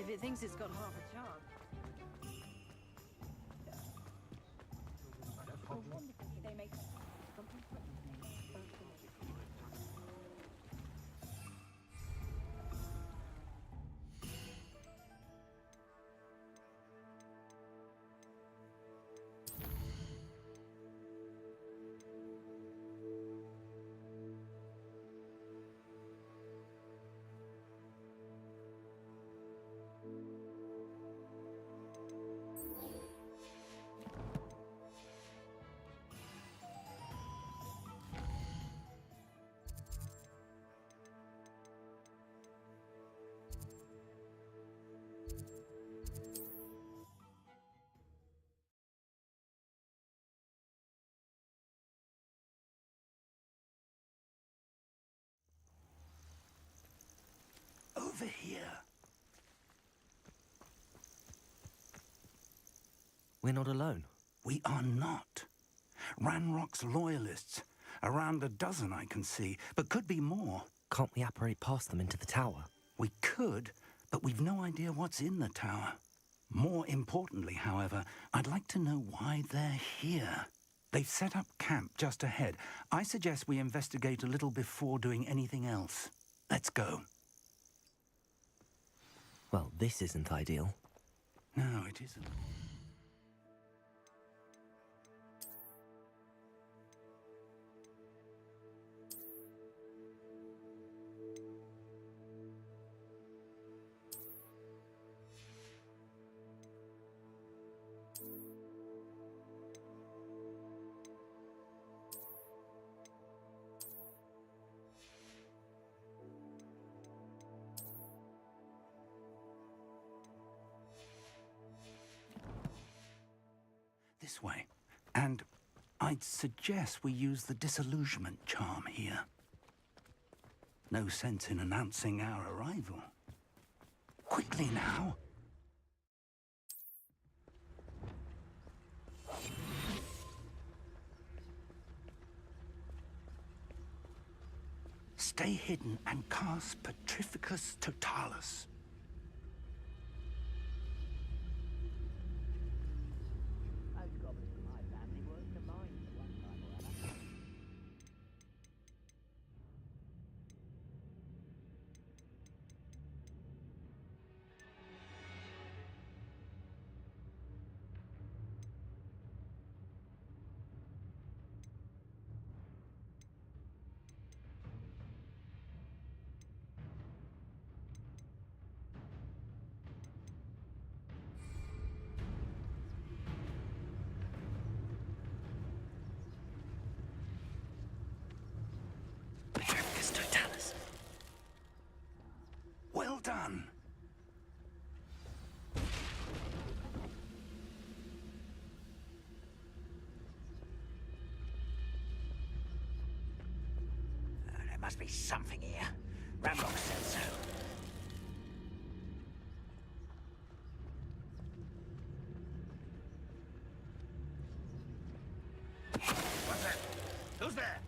If it thinks it's got half a chance. They make over here. We're not alone. We are not. Ranrock's loyalists. Around a dozen I can see, but could be more. Can't we apparate past them into the tower? We could, but we've no idea what's in the tower. More importantly, however, I'd like to know why they're here. They've set up camp just ahead. I suggest we investigate a little before doing anything else. Let's go. Well, this isn't ideal. No, it isn't. This way. And I'd suggest we use the disillusionment charm here. No sense in announcing our arrival. Quickly now. Stay hidden and cast Petrificus Totalis. Petrificus Totalis. Well done. There must be something here. Ramrock said so. What's that? Who's there?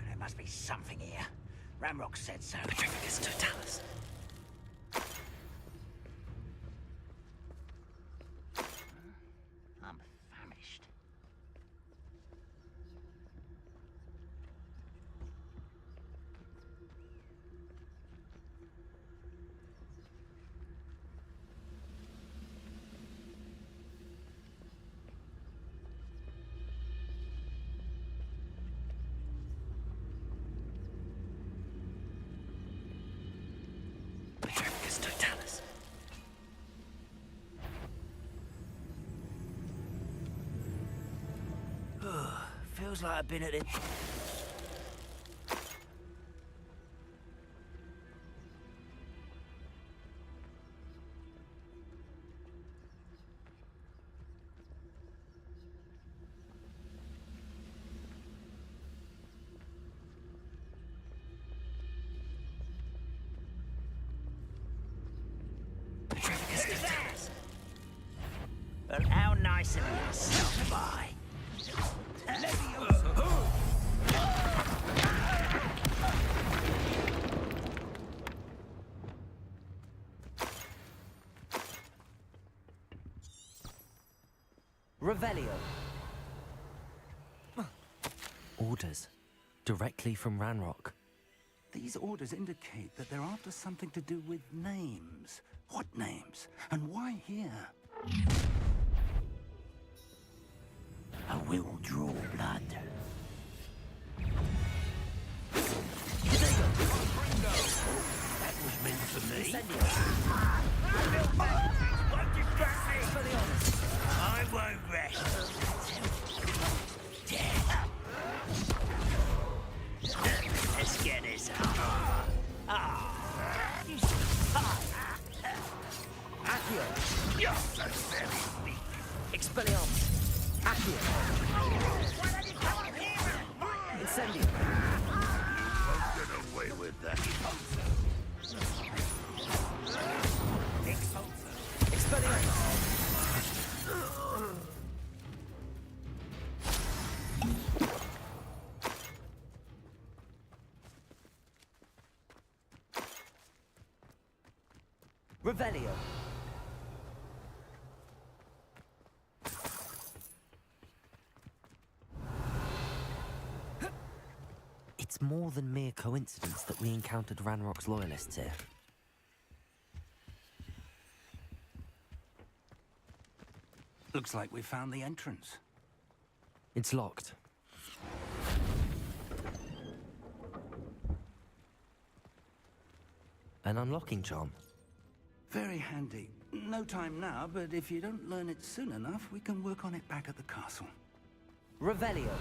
There must be something here. Ramrock said so. Petrificus Totalis. I'm famished. Petrificus Totalis. Feels like I've been at it. yourself by. Revelio. Orders. Directly from Ranrock. These orders indicate that they're after something to do with names. What names? And why here? I will draw blood. That was meant for me. Won't distract me. I won't rest. Let's get this out. Accio. You're so very weak. Expelliarmus. Accio. Why don't you come up here? Incendio. Won't get away with that. Expelliarmus. Revelio. It's more than mere coincidence that we encountered Ranrock's loyalists here. Looks like we found the entrance. It's locked. An unlocking charm. Very handy. No time now, but if you don't learn it soon enough, we can work on it back at the castle. Revelio.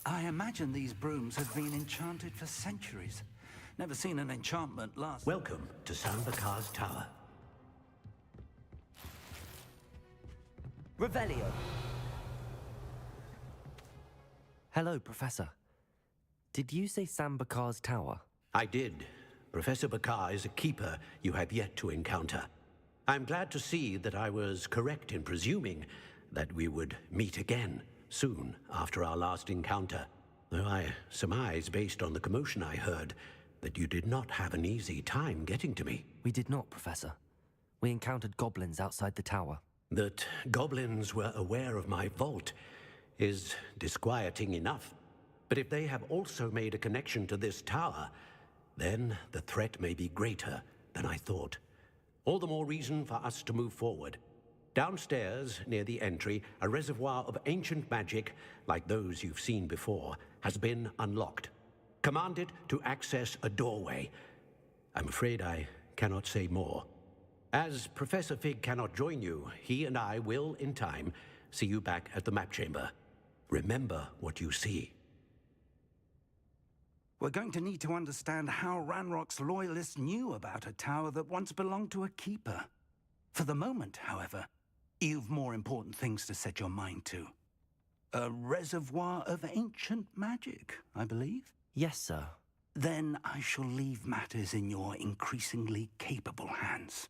I imagine these brooms have been enchanted for centuries. Never seen an enchantment last... Welcome to Sambakar's Tower. Revelio. Hello, Professor. Did you say Sambakar's tower? I did. Professor Bakar is a keeper you have yet to encounter. I'm glad to see that I was correct in presuming that we would meet again soon after our last encounter. Though I surmise, based on the commotion I heard, that you did not have an easy time getting to me. We did not, Professor. We encountered goblins outside the tower. That goblins were aware of my vault is disquieting enough. But if they have also made a connection to this tower, then the threat may be greater than I thought. All the more reason for us to move forward. Downstairs, near the entry, a reservoir of ancient magic, like those you've seen before, has been unlocked. Command it to access a doorway. I'm afraid I cannot say more. As Professor Fig cannot join you, he and I will, in time, see you back at the map chamber. Remember what you see. We're going to need to understand how Ranrock's loyalists knew about a tower that once belonged to a keeper. For the moment, however, you've more important things to set your mind to. A reservoir of ancient magic, I believe? Yes, sir. Then I shall leave matters in your increasingly capable hands.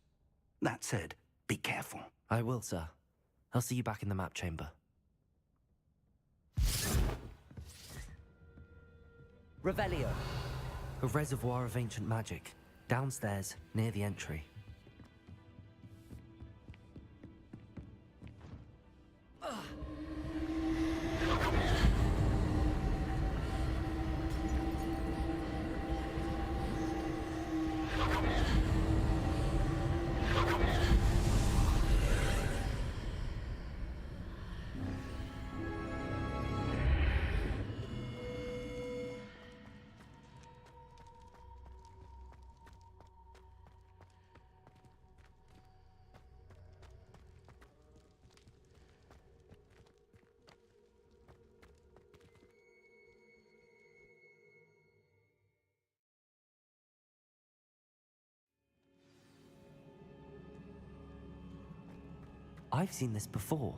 That said, be careful. I will, sir. I'll see you back in the map chamber. Revelio. A reservoir of ancient magic. Downstairs, near the entry. I've seen this before,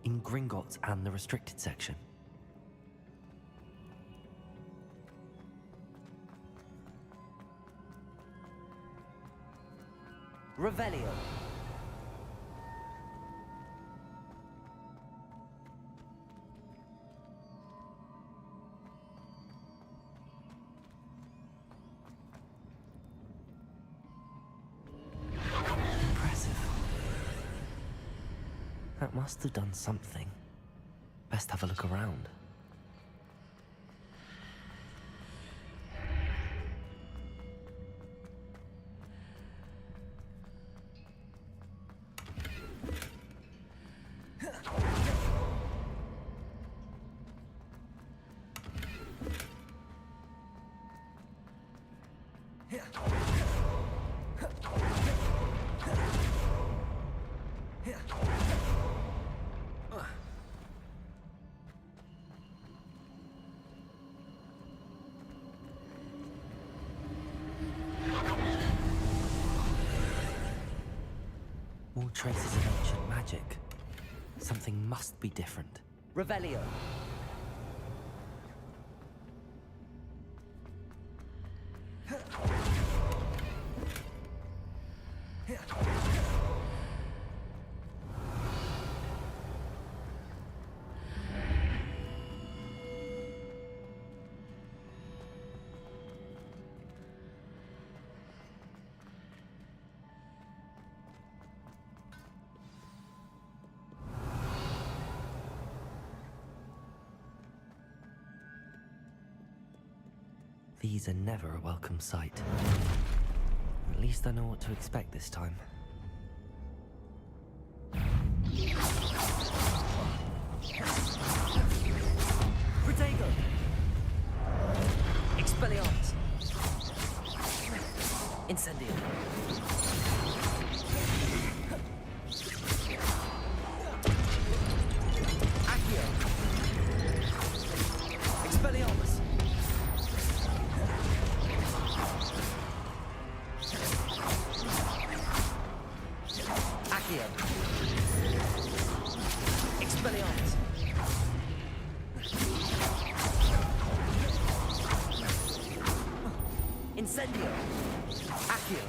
in Gringotts and the restricted section. Revelio. Impressive. That must have done something. Best have a look around. More traces of ancient magic. Something must be different. Revelio. These are never a welcome sight. At least I know what to expect this time. Protego! Expelliarmus! Incendio! Accio! Expelliarmus! Accio! Expelliarmus! Incendio! Accio!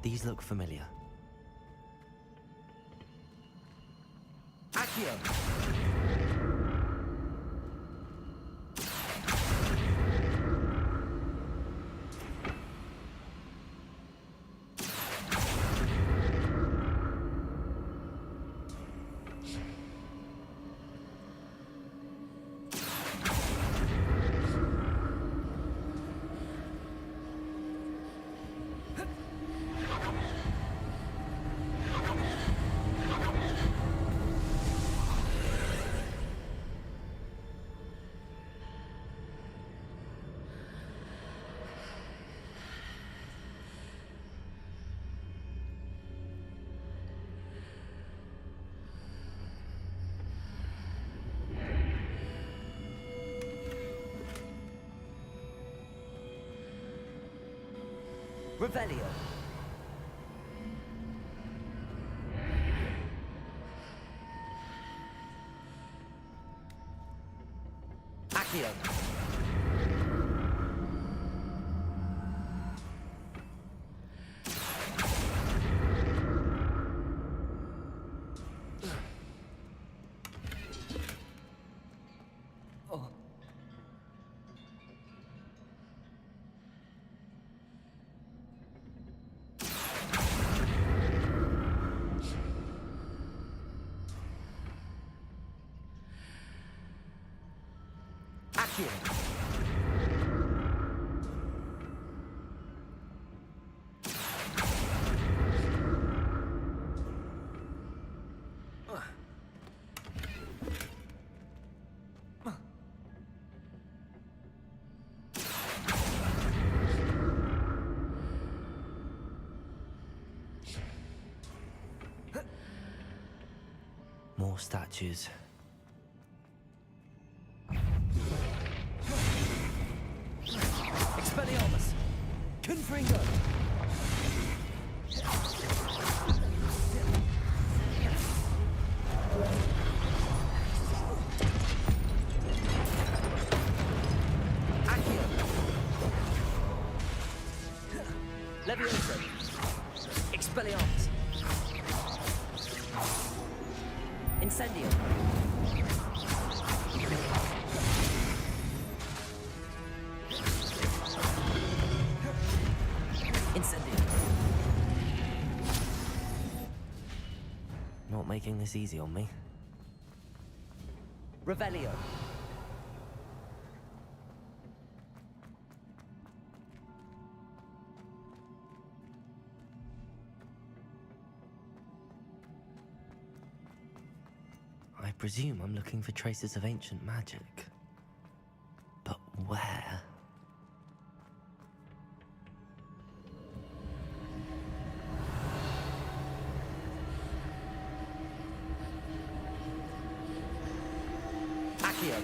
These look familiar. Accio! Revelio. Accio. Accio. More statues. Fringo! Accio! Levioso! Expelliarmus! Incendio! Incendio! Not making this easy on me. Revelio! I presume I'm looking for traces of ancient magic. But where? Accio!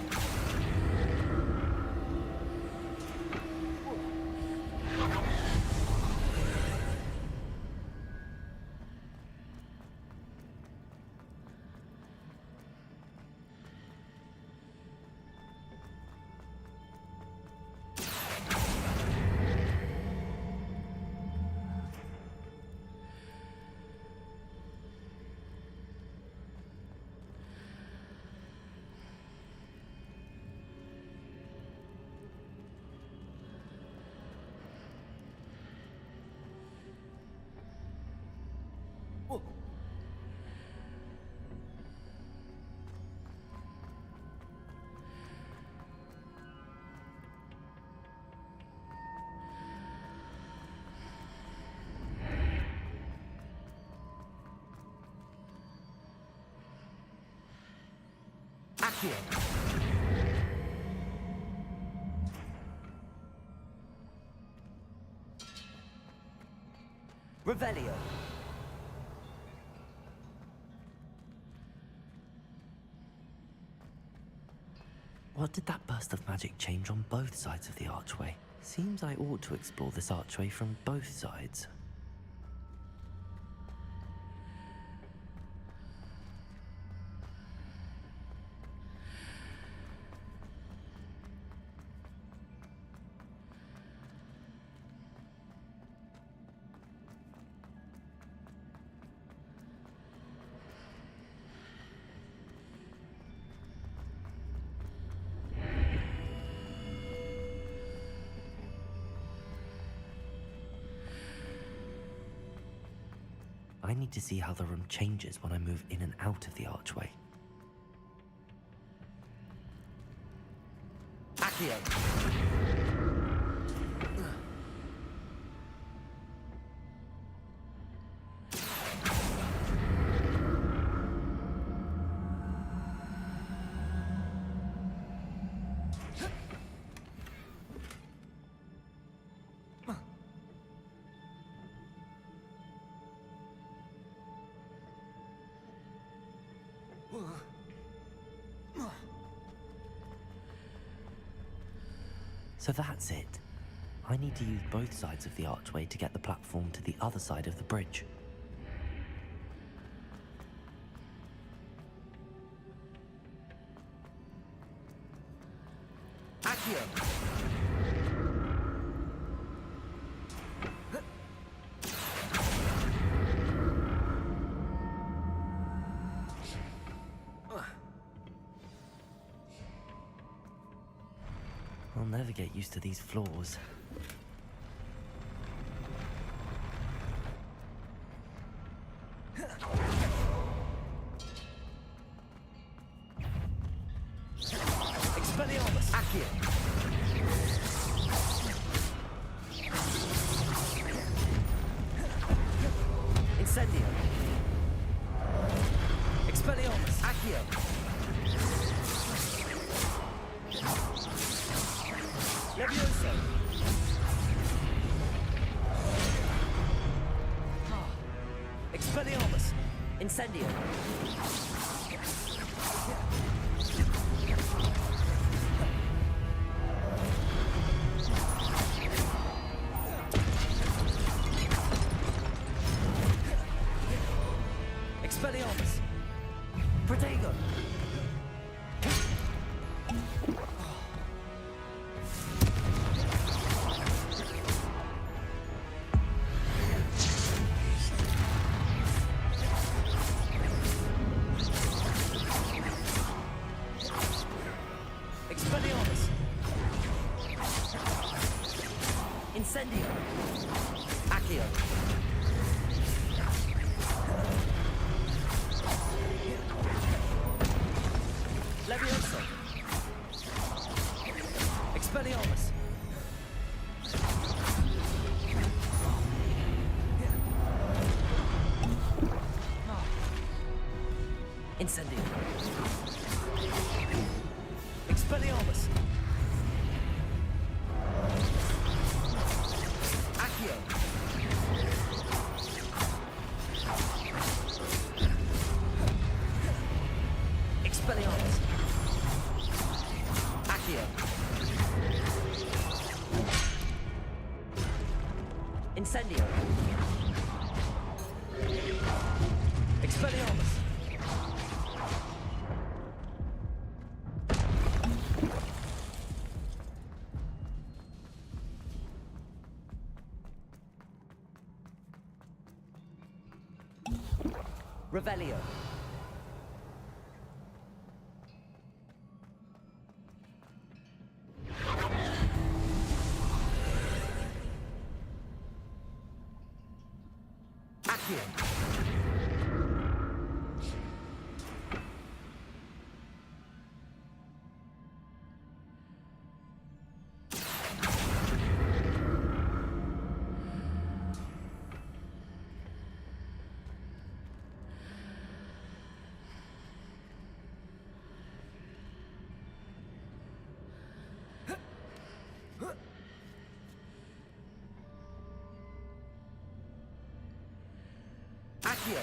Accio! Revelio! What did that burst of magic change on both sides of the archway? Seems I ought to explore this archway from both sides. I need to see how the room changes when I move in and out of the archway. Accio! So that's it. I need to use both sides of the archway to get the platform to the other side of the bridge. Accio! I'll never get used to these floors. Expelliarmus! Accio! Incendio! Expelliarmus! Accio! Levioso! Expelliarmus! Incendio! Incendio. Accio. Levioso. Expelliarmus. Incendio. Expelliarmus. Accio. Expelliarmus. Accio. Incendio. Expelliarmus. Revelio. Accio. Accio.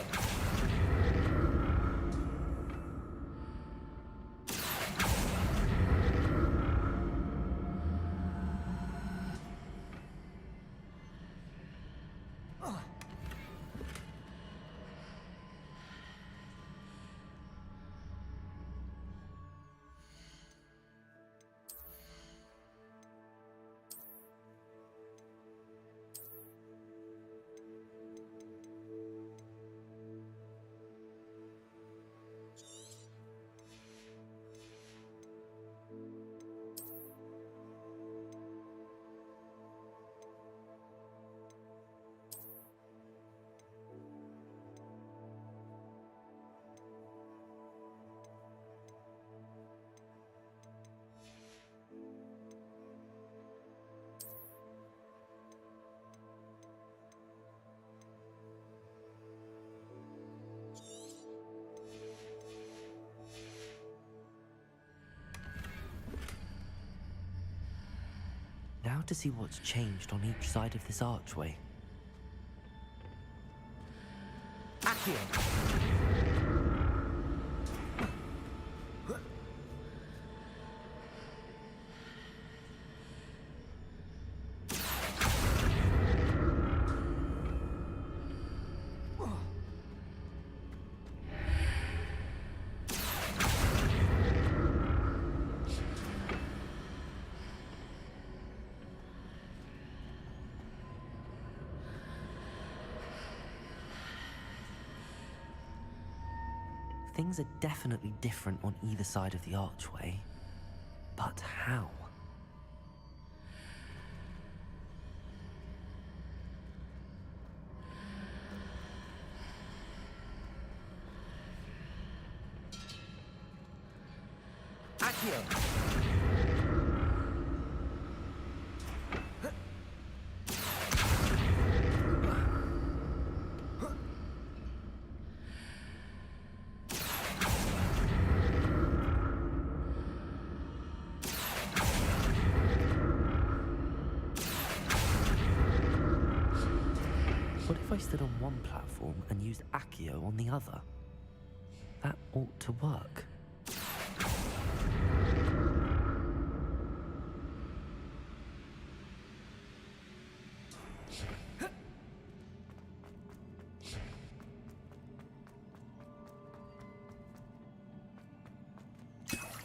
Now to see what's changed on each side of this archway. Accio. Things are definitely different on either side of the archway. But how? Accio! What if I stood on one platform and used Accio on the other? That ought to work.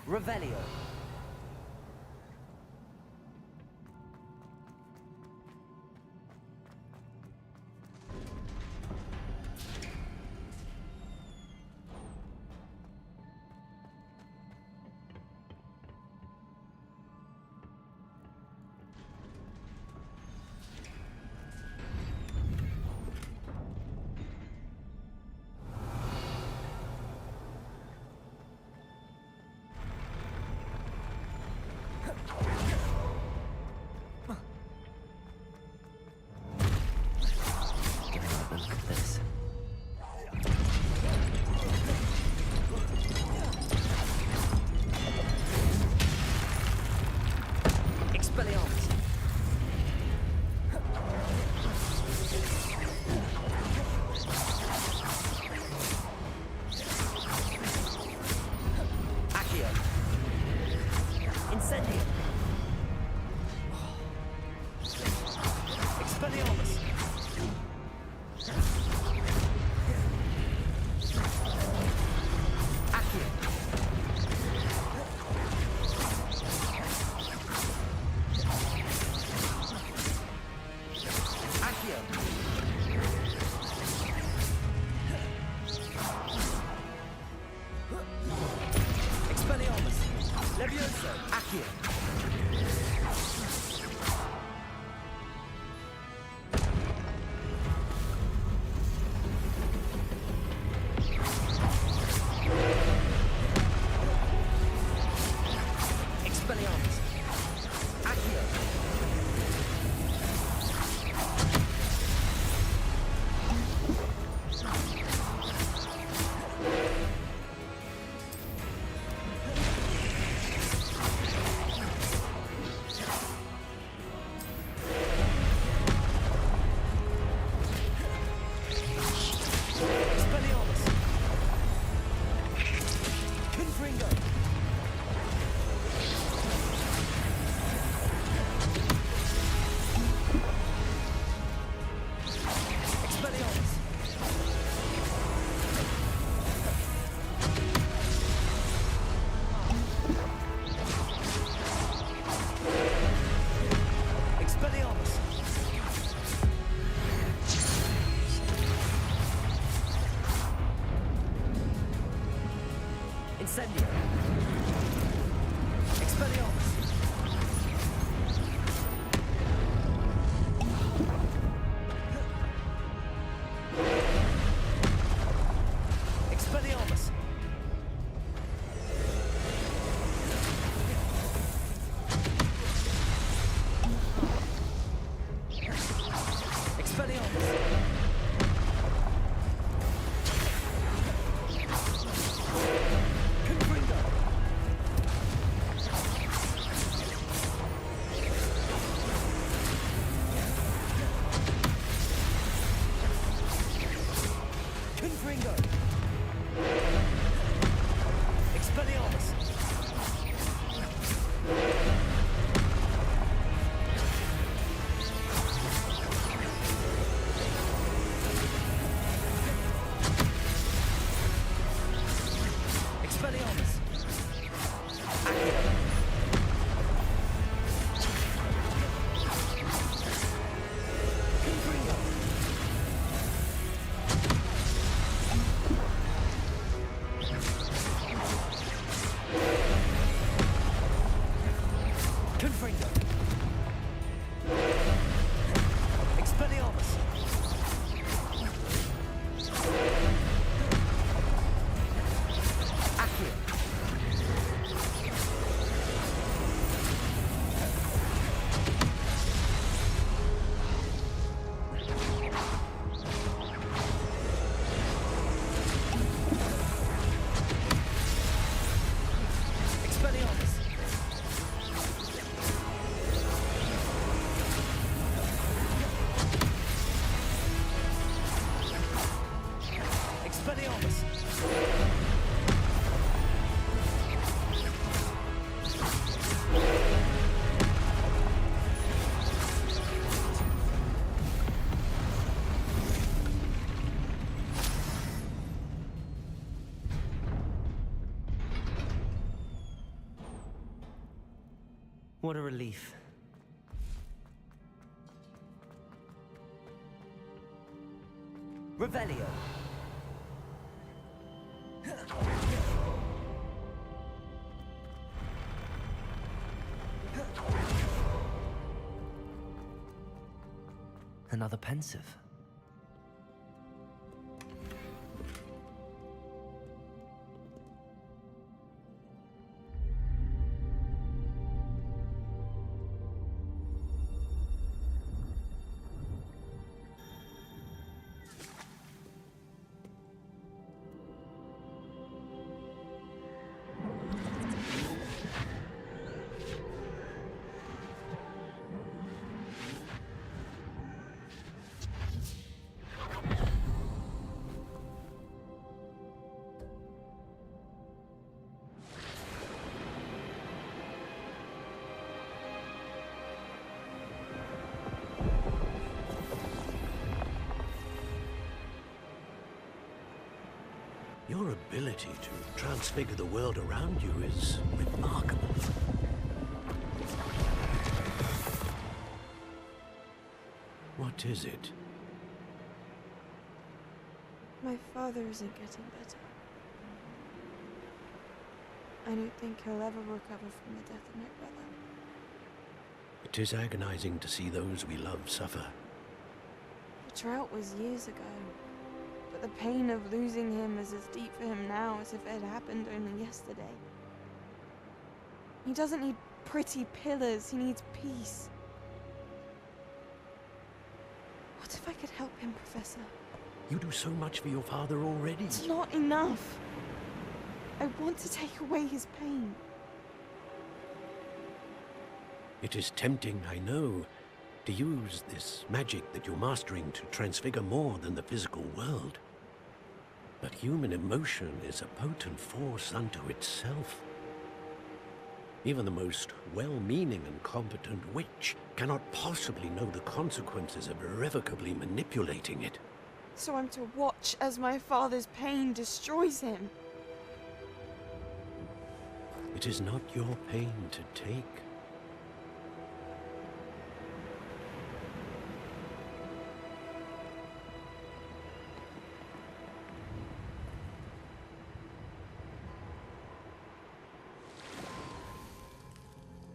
Revelio. Accio. Incendio. Expelliarmus. Accio. Accio. Expelliarmus. Levioso. Accio. Expelliarmus. Accio. Expelliarmus. Confringo. Expelliarmus. Expelliarmus. Incendio. Expelliarmus. Expelliarmus. Expelliarmus. Confringo. Confringo. Expelliarmus. Expelliarmus. Accio. Confringo. Confringo. Expelliarmus. Accio. Expelliarmus. Expelliarmus. What a relief. Revelio. Another pensive. Your ability to transfigure the world around you is remarkable. What is it? My father isn't getting better. I don't think he'll ever recover from the death of my brother. It is agonizing to see those we love suffer. The drought was years ago, but the pain of losing him is as deep for him now as if it had happened only yesterday. He doesn't need pretty pillars, he needs peace. What if I could help him, Professor? You do so much for your father already. It's not enough. I want to take away his pain. It is tempting, I know, to use this magic that you're mastering to transfigure more than the physical world. But human emotion is a potent force unto itself. Even the most well-meaning and competent witch cannot possibly know the consequences of irrevocably manipulating it. So I'm to watch as my father's pain destroys him. It is not your pain to take.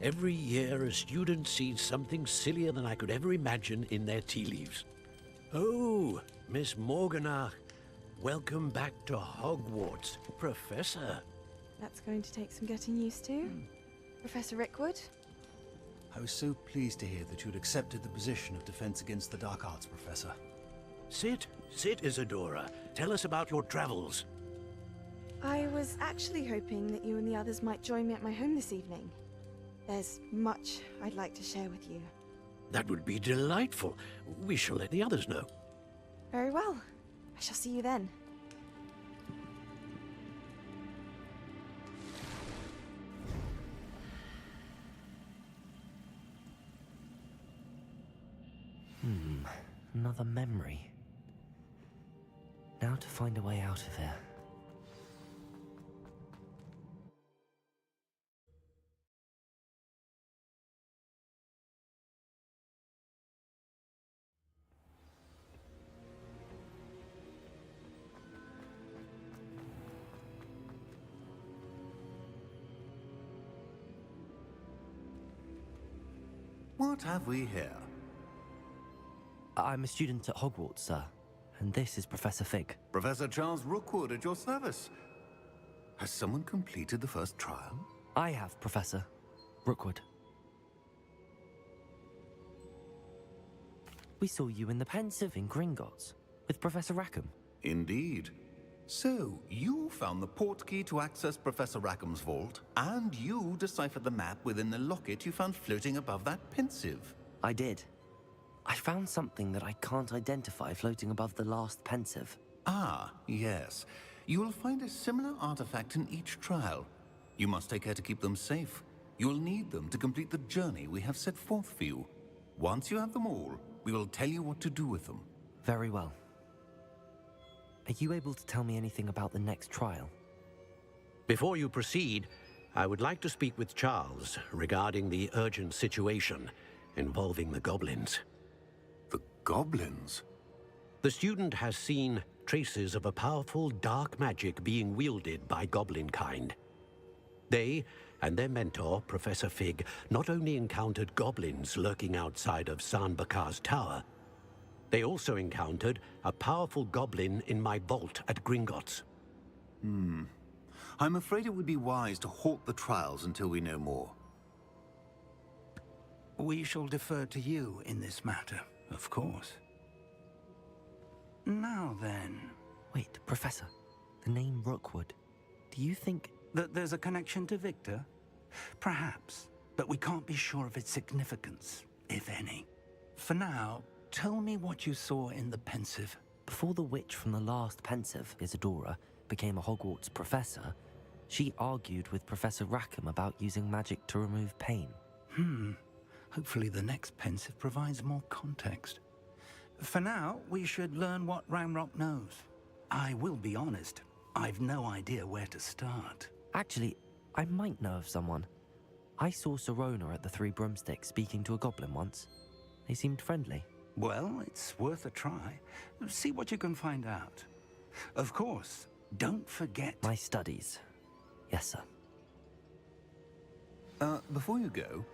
Every year, a student sees something sillier than I could ever imagine in their tea leaves. Oh, Miss Morganach, welcome back to Hogwarts, Professor. That's going to take some getting used to. Professor Rickwood? I was so pleased to hear that you'd accepted the position of Defense Against the Dark Arts, Professor. Sit, Isadora. Tell us about your travels. I was actually hoping that you and the others might join me at my home this evening. There's much I'd like to share with you. That would be delightful. We shall let the others know. Very well. I shall see you then. Another memory. Now to find a way out of here. What have we here? I'm a student at Hogwarts, sir, and this is Professor Fig. Professor Charles Rookwood at your service. Has someone completed the first trial? I have, Professor Rookwood. We saw you in the Pensive in Gringotts with Professor Rackham. Indeed. So, you found the port key to access Professor Rackham's vault, and you deciphered the map within the locket you found floating above that Pensive. I did. I found something that I can't identify floating above the last Pensive. Ah, yes. You will find a similar artifact in each trial. You must take care to keep them safe. You will need them to complete the journey we have set forth for you. Once you have them all, we will tell you what to do with them. Very well. Are you able to tell me anything about the next trial? Before you proceed, I would like to speak with Charles regarding the urgent situation involving the goblins. The goblins? The student has seen traces of a powerful dark magic being wielded by goblin kind. They and their mentor, Professor Fig, not only encountered goblins lurking outside of San Bakar's tower, they also encountered a powerful goblin in my vault at Gringotts. I'm afraid it would be wise to halt the trials until we know more. We shall defer to you in this matter, of course. Now then... Wait, Professor. The name Rookwood. Do you think... that there's a connection to Victor? Perhaps, but we can't be sure of its significance, if any. For now, tell me what you saw in the Pensive. Before the witch from the last Pensive, Isadora, became a Hogwarts professor, she argued with Professor Rackham about using magic to remove pain. Hopefully the next Pensive provides more context. For now, we should learn what Ranrock knows. I will be honest, I've no idea where to start. Actually, I might know of someone. I saw Sirona at the Three Broomsticks speaking to a goblin once. They seemed friendly. Well, it's worth a try. See what you can find out. Of course, don't forget... My studies. Yes, sir. Before you go...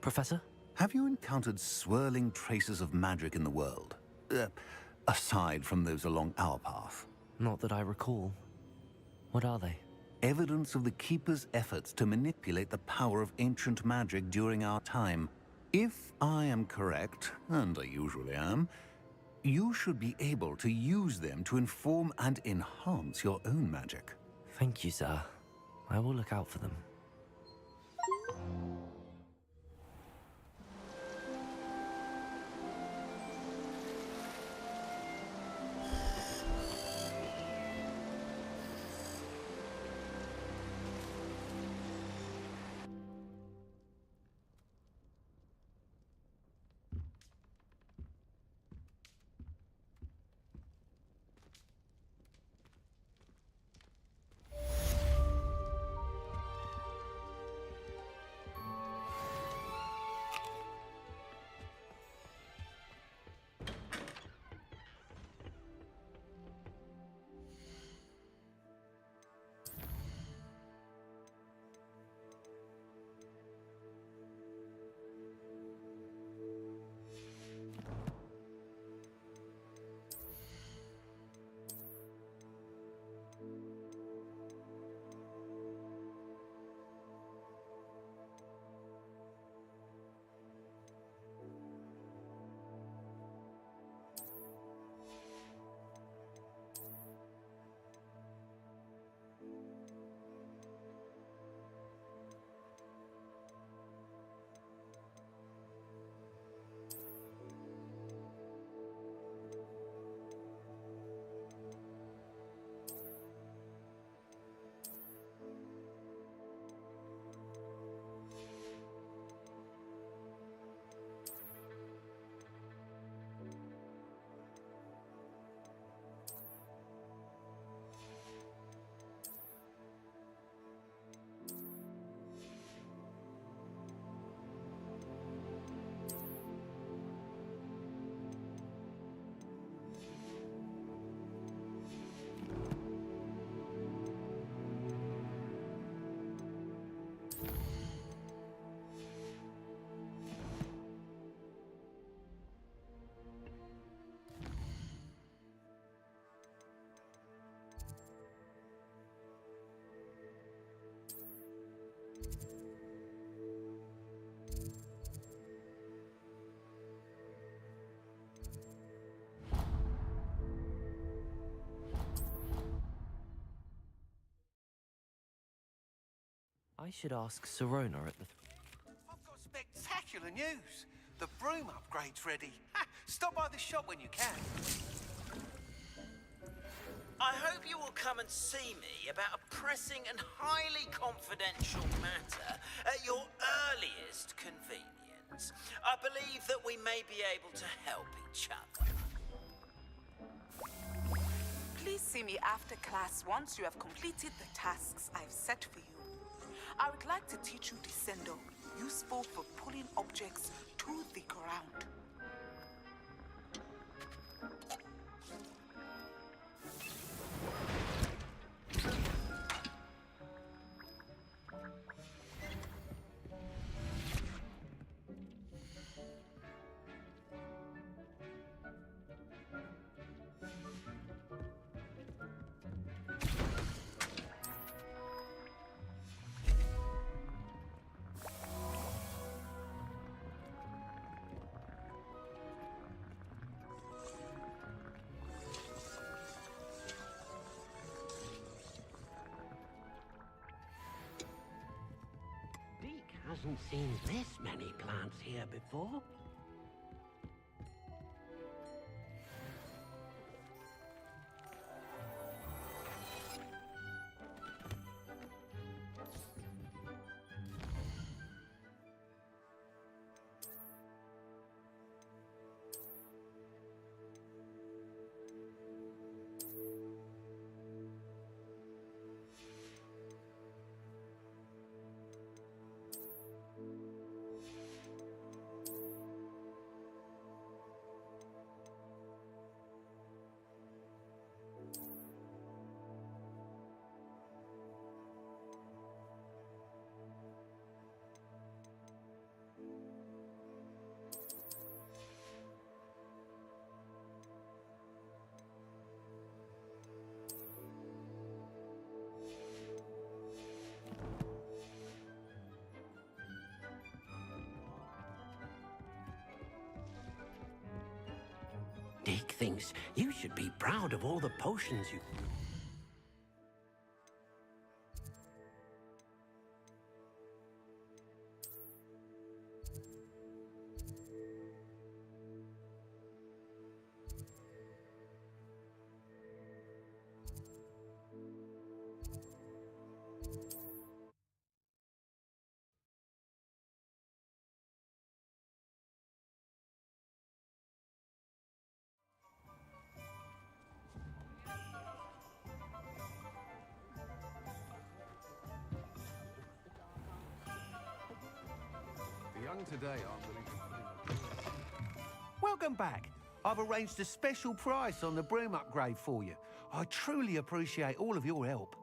Professor? Have you encountered swirling traces of magic in the world? Aside from those along our path? Not that I recall. What are they? Evidence of the Keeper's efforts to manipulate the power of ancient magic during our time. If I am correct, and I usually am, you should be able to use them to inform and enhance your own magic. Thank you, sir. I will look out for them. I should ask Sirona at the... I've got spectacular news. The broom upgrade's ready. Ha! Stop by the shop when you can. I hope you will come and see me about a pressing and highly confidential matter at your earliest convenience. I believe that we may be able to help each other. Please see me after class once you have completed the tasks I've set for you. I would like to teach you Descendo, useful for pulling objects to the ground. Hasn't seen this many plants here before. Deke thinks you should be proud of all the potions you... Today, aren't willing to put in Welcome back. I've arranged a special price on the broom upgrade for you. I truly appreciate all of your help.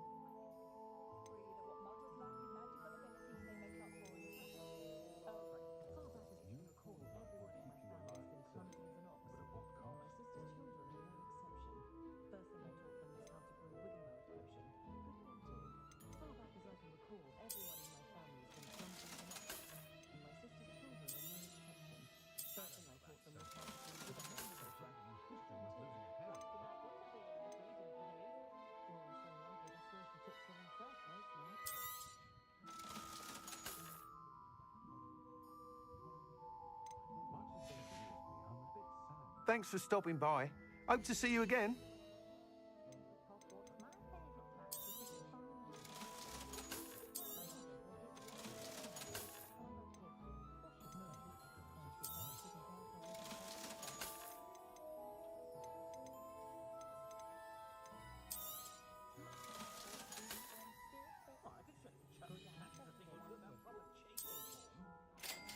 Thanks for stopping by. Hope to see you again.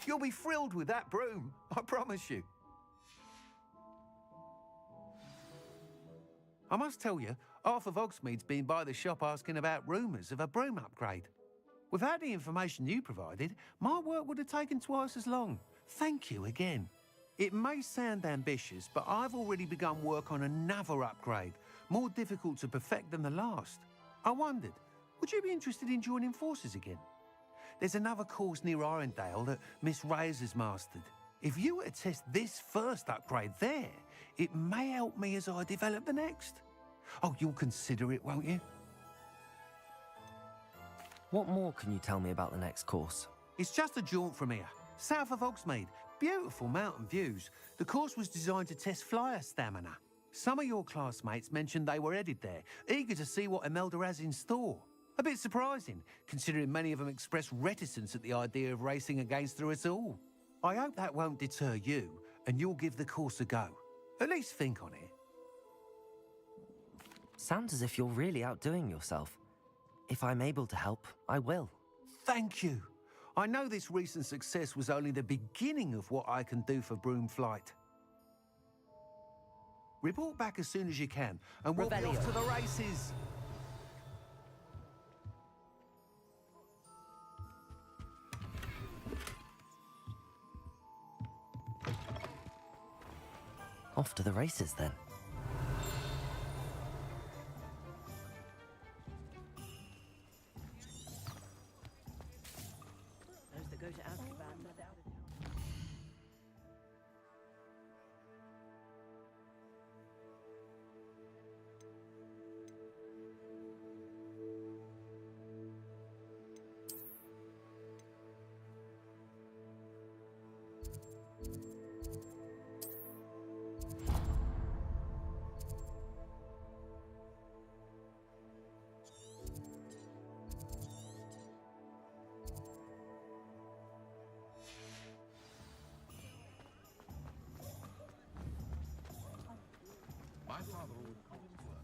You'll be thrilled with that broom, I promise you. I must tell you, half of Hogsmeade's been by the shop asking about rumours of a broom upgrade. Without the information you provided, my work would have taken twice as long. Thank you again. It may sound ambitious, but I've already begun work on another upgrade, more difficult to perfect than the last. I wondered, would you be interested in joining forces again? There's another course near Arendale that Miss Reyes has mastered. If you were to test this first upgrade there, it may help me as I develop the next. Oh, you'll consider it, won't you? What more can you tell me about the next course? It's just a jaunt from here, south of Hogsmeade. Beautiful mountain views. The course was designed to test flyer stamina. Some of your classmates mentioned they were headed there, eager to see what Imelda has in store. A bit surprising, considering many of them expressed reticence at the idea of racing against her at all. I hope that won't deter you, and you'll give the course a go. At least think on it. Sounds as if you're really outdoing yourself. If I'm able to help, I will. Thank you. I know this recent success was only the beginning of what I can do for broom flight. Report back as soon as you can, and we'll be off to the races. Off to the races, then. Those that go to Azkaban without a doubt. My father always called it work.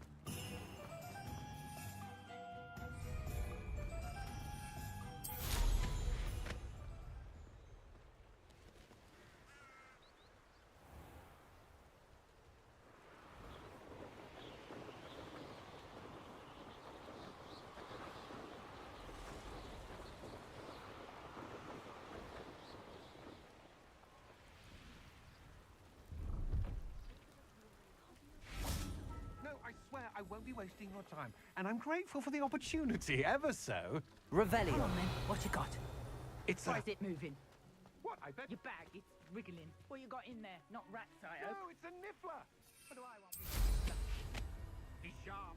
I won't be wasting your time, and I'm grateful for the opportunity, ever so. Revelio. Come on then, what you got? It's Why is it moving? What, I bet? Your bag, it's wriggling. What you got in there? Not rats, I hope. No, it's a niffler. What do I want? Be sharp.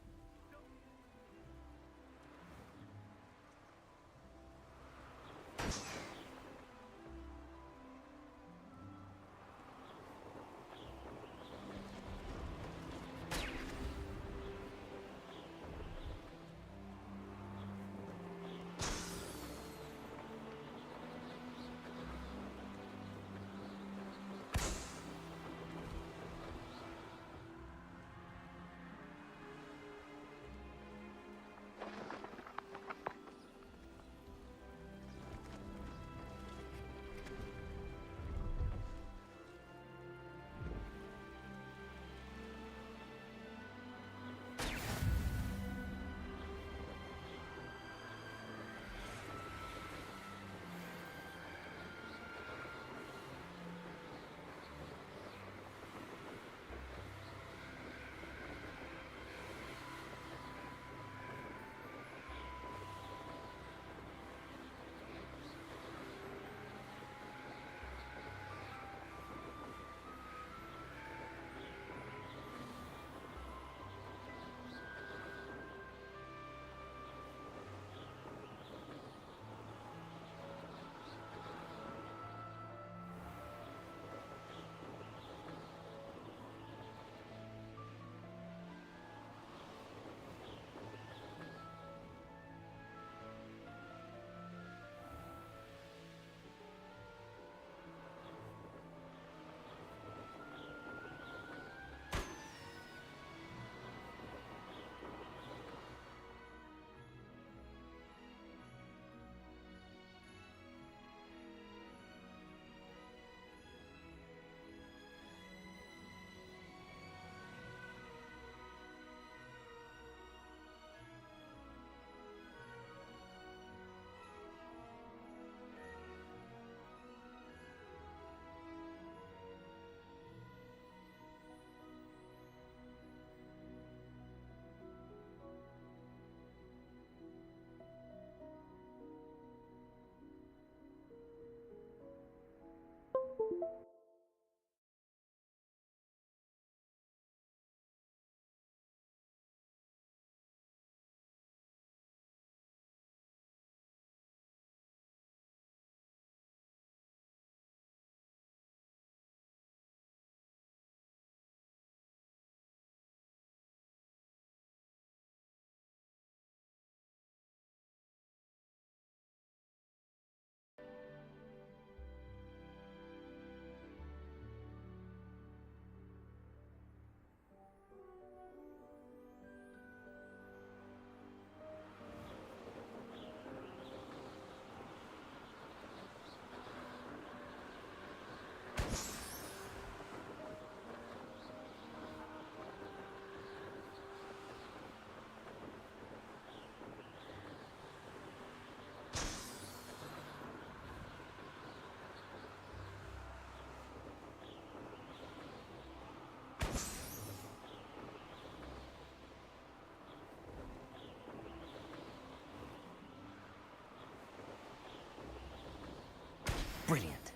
Brilliant.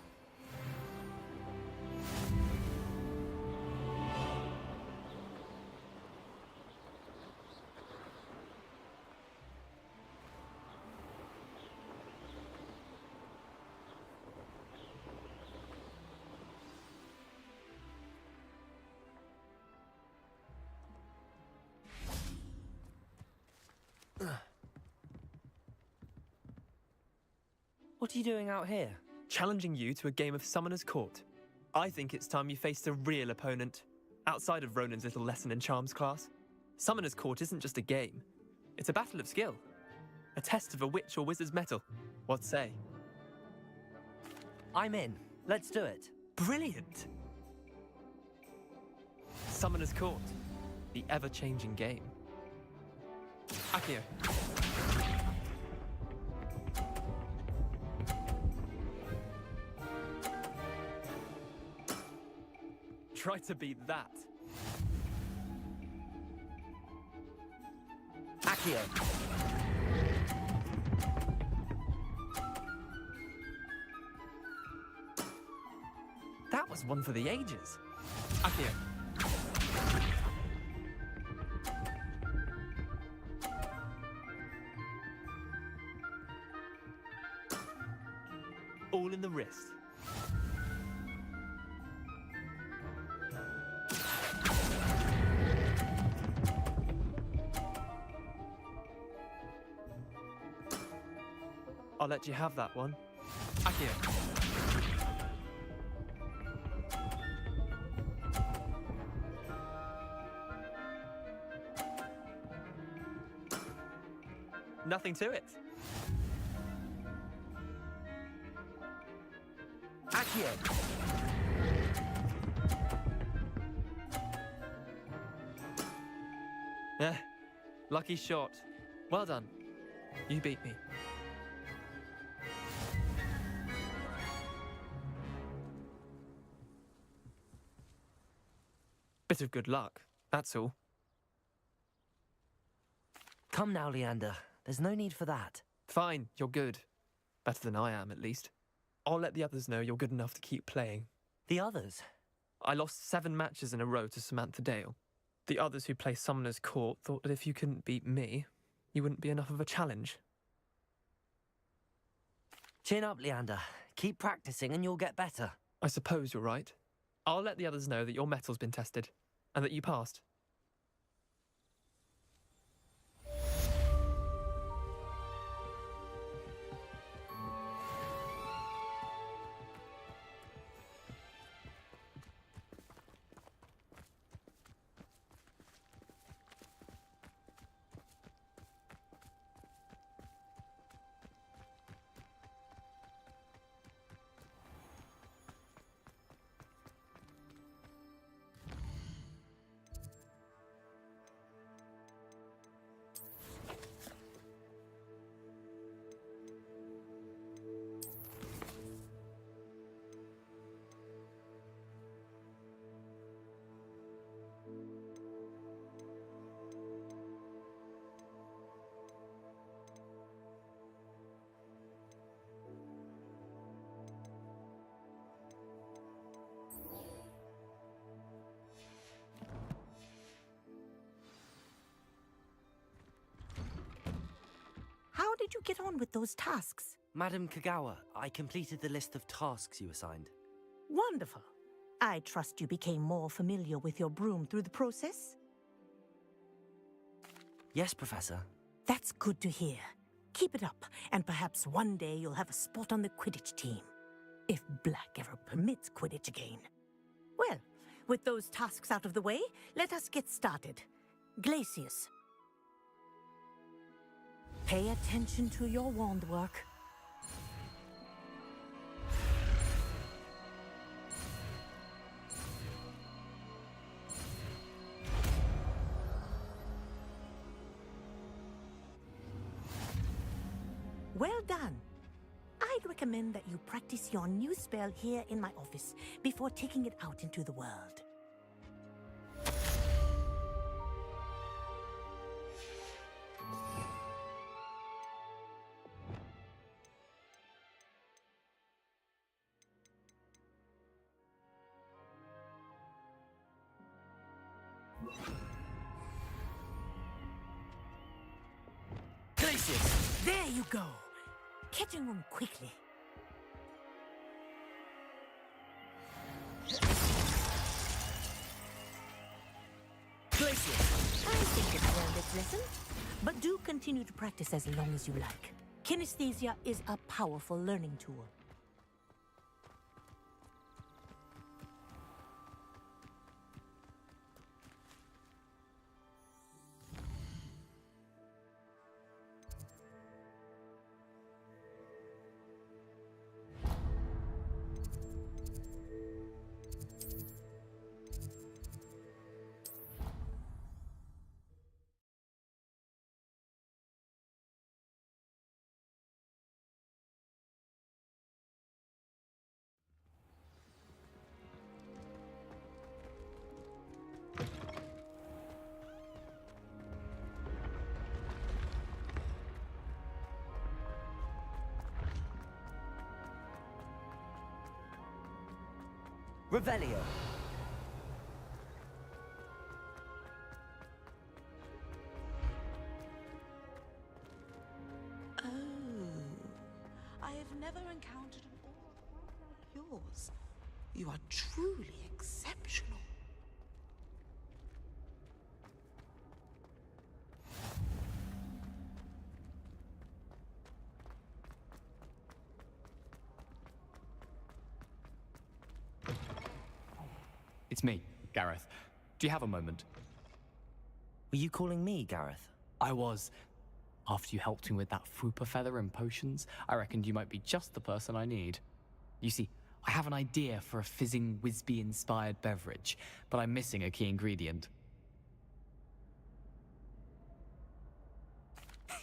What are you doing out here? Challenging you to a game of Summoner's Court. I think it's time you faced a real opponent, outside of Ronan's little lesson in charms class. Summoner's Court isn't just a game. It's a battle of skill. A test of a witch or wizard's mettle. What say? I'm in. Let's do it. Brilliant! Summoner's Court. The ever-changing game. Accio. Try to beat that. Accio. That was one for the ages. Accio. all in the wrist. I'll let you have that one. Accio. Nothing to it. Accio. Lucky shot. Well done. You beat me. Bit of good luck, that's all. Come now, Leander. There's no need for that. Fine, you're good. Better than I am, at least. I'll let the others know you're good enough to keep playing. The others? I lost 7 matches in a row to Samantha Dale. The others who play Summoner's Court thought that if you couldn't beat me, you wouldn't be enough of a challenge. Chin up, Leander. Keep practicing and you'll get better. I suppose you're right. I'll let the others know that your metal's been tested, and that you passed. How did you get on with those tasks? Madam Kagawa, I completed the list of tasks you assigned. Wonderful. I trust you became more familiar with your broom through the process? Yes, Professor. That's good to hear. Keep it up, and perhaps one day you'll have a spot on the Quidditch team. If Black ever permits Quidditch again. Well, with those tasks out of the way, let us get started. Glacius. Pay attention to your wand work. Well done. I'd recommend that you practice your new spell here in my office before taking it out into the world. Glacius! There you go. Catching them quickly. Glacius! I think it's learned its lesson, but do continue to practice as long as you like. Kinesthesia is a powerful learning tool. Revelio. Oh, I have never encountered an aura yours. You are truly exceptional. It's me, Gareth. Do you have a moment? Were you calling me, Gareth? I was. After you helped me with that Fupa feather and potions, I reckoned you might be just the person I need. You see, I have an idea for a fizzing Whizbee-inspired beverage, but I'm missing a key ingredient.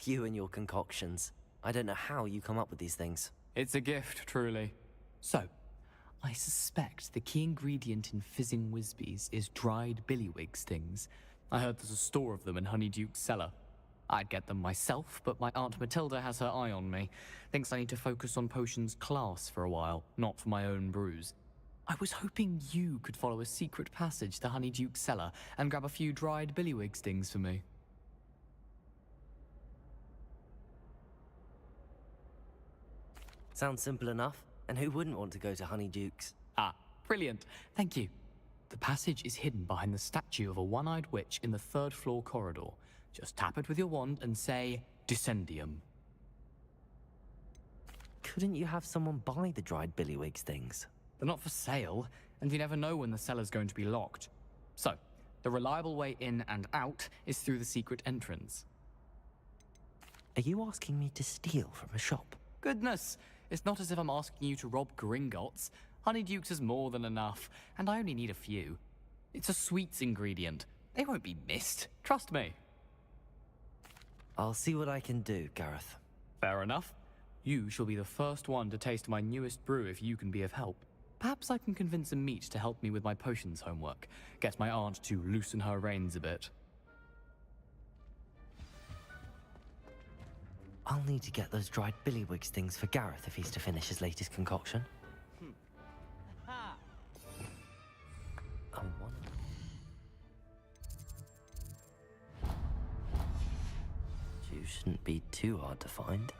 You and your concoctions. I don't know how you come up with these things. It's a gift, truly. So, I suspect the key ingredient in fizzing Whizbees is dried billywig stings. I heard there's a store of them in Honeyduke's cellar. I'd get them myself, but my Aunt Matilda has her eye on me. Thinks I need to focus on potions class for a while, not for my own brews. I was hoping you could follow a secret passage to Honeyduke's cellar and grab a few dried billywig stings for me. Sounds simple enough. And who wouldn't want to go to Honeyduke's? Ah, brilliant. Thank you. The passage is hidden behind the statue of a one-eyed witch in the third-floor corridor. Just tap it with your wand and say, Descendium. Couldn't you have someone buy the dried billywig stings? They're not for sale, and you never know when the cellar's going to be locked. So, the reliable way in and out is through the secret entrance. Are you asking me to steal from a shop? Goodness! It's not as if I'm asking you to rob Gringotts. Honeyduke's is more than enough, and I only need a few. It's a sweets ingredient. They won't be missed. Trust me. I'll see what I can do, Gareth. Fair enough. You shall be the first one to taste my newest brew if you can be of help. Perhaps I can convince a meat to help me with my potions homework. Get my aunt to loosen her reins a bit. I'll need to get those dried billywig stings for Gareth if he's to finish his latest concoction. I wonder... You shouldn't be too hard to find.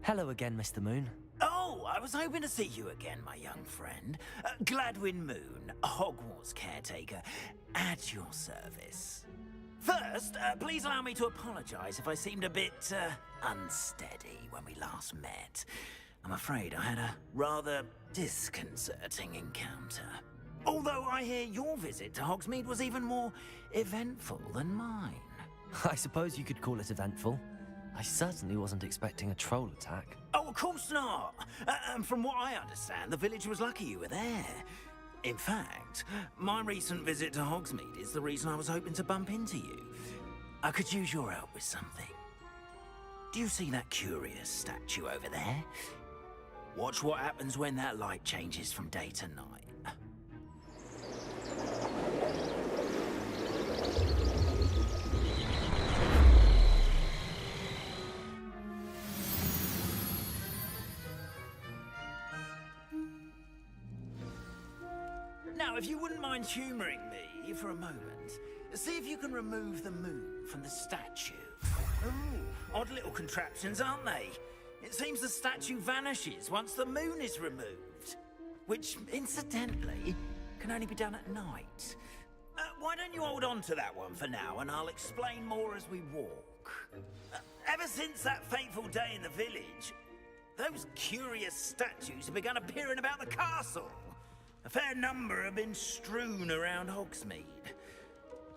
Hello again, Mr. Moon. Oh, I was hoping to see you again, my young friend. Gladwin Moon, Hogwarts caretaker, at your service. First, please allow me to apologize if I seemed a bit unsteady when we last met. I'm afraid I had a rather disconcerting encounter. Although I hear your visit to Hogsmeade was even more eventful than mine. I suppose you could call it eventful. I certainly wasn't expecting a troll attack. Oh, of course not. And from what I understand, the village was lucky you were there. In fact, my recent visit to Hogsmeade is the reason I was hoping to bump into you. I could use your help with something. Do you see that curious statue over there? Watch what happens when that light changes from day to night. Now, if you wouldn't mind humouring me for a moment, see if you can remove the moon from the statue. Ooh, odd little contraptions, aren't they? It seems the statue vanishes once the moon is removed, which, incidentally, can only be done at night. Why don't you hold on to that one for now, and I'll explain more as we walk. Ever since that fateful day in the village, those curious statues have begun appearing about the castle. A fair number have been strewn around Hogsmeade.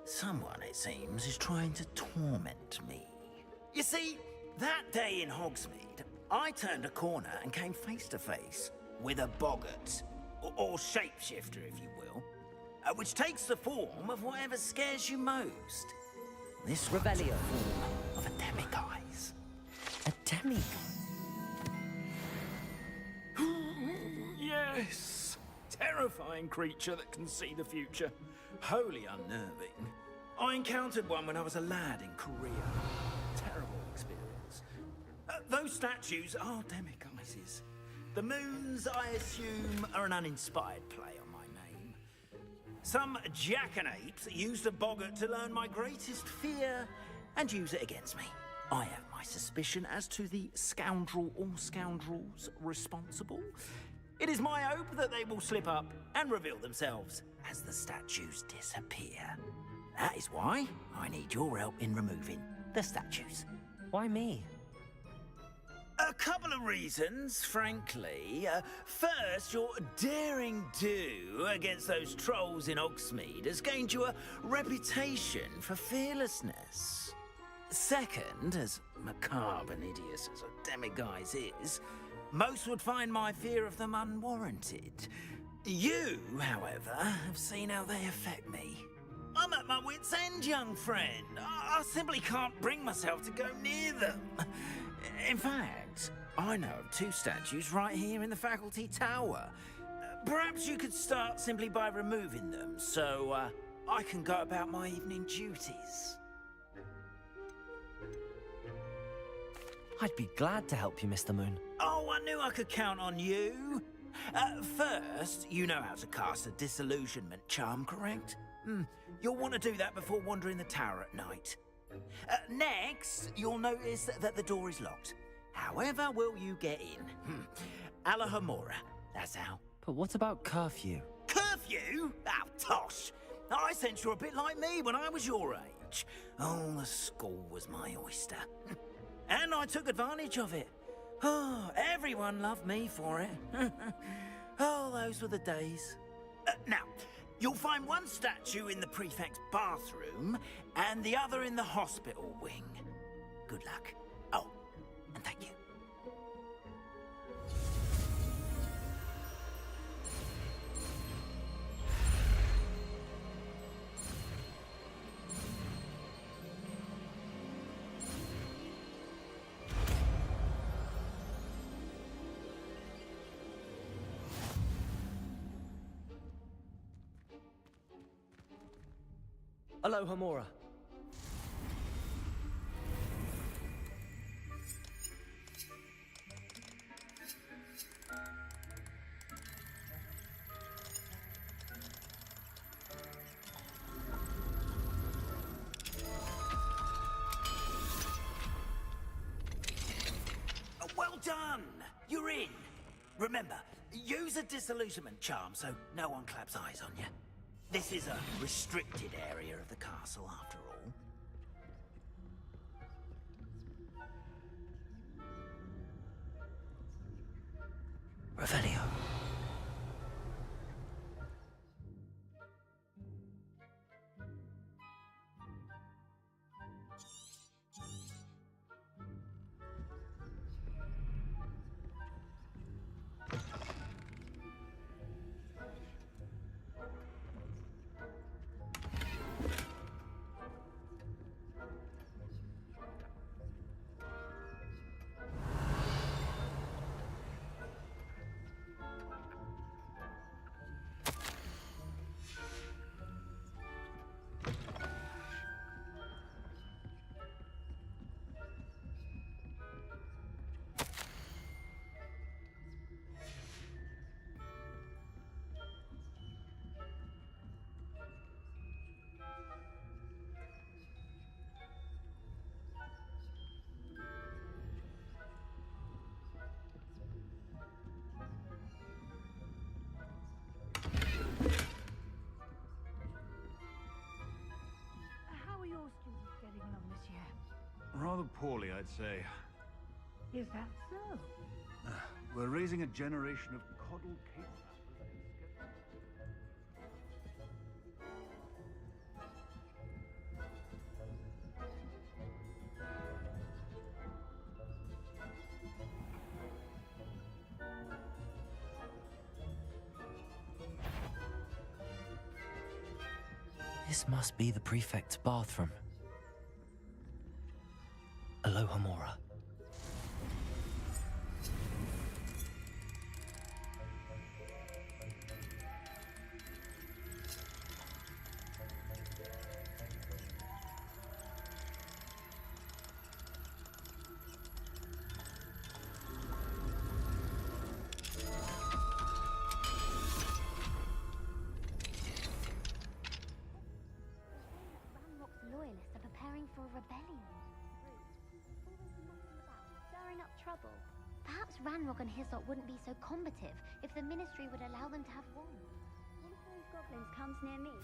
Someone, it seems, is trying to torment me. You see, that day in Hogsmeade, I turned a corner and came face to face with a boggart, or shapeshifter, if you will, which takes the form of whatever scares you most. This Revelio form of a demiguise. A demiguise? Yes! Terrifying creature that can see the future. Wholly unnerving. I encountered one when I was a lad in Korea. Terrible experience. Those statues are demiguises. The moons, I assume, are an uninspired play on my name. Some jackanapes used a boggart to learn my greatest fear and use it against me. I have my suspicion as to the scoundrel or scoundrels responsible. It is my hope that they will slip up and reveal themselves as the statues disappear. That is why I need your help in removing the statues. Why me? A couple of reasons, frankly. First, your daring do against those trolls in Hogsmeade has gained you a reputation for fearlessness. Second, as macabre and hideous as a demiguise is, most would find my fear of them unwarranted. You, however, have seen how they affect me. I'm at my wit's end, young friend. I simply can't bring myself to go near them. In fact, I know of 2 statues right here in the faculty tower. Perhaps you could start simply by removing them, so I can go about my evening duties. I'd be glad to help you, Mr. Moon. Oh, I knew I could count on you. First, you know how to cast a disillusionment charm, correct? You'll want to do that before wandering the tower at night. Next, you'll notice that the door is locked. However will you get in? Alahomora, that's how. But what about curfew? Curfew? Oh, tosh. I sense you're a bit like me when I was your age. Oh, the school was my oyster. And I took advantage of it. Oh, everyone loved me for it. Oh, those were the days. Now, you'll find one statue in the prefect's bathroom and the other in the hospital wing. Good luck. Oh, and thank you. Alohomora. Well done! You're in. Remember, use a disillusionment charm so no one claps eyes on you. This is a restricted area of the castle, after all. Revelio. Rather poorly, I'd say. Is that so? We're raising a generation of coddled kidnappers. This must be the prefect's bathroom. Alohomora. trouble. Perhaps Ranrock and his lot wouldn't be so combative if the Ministry would allow them to have wands. One of those goblins comes near me.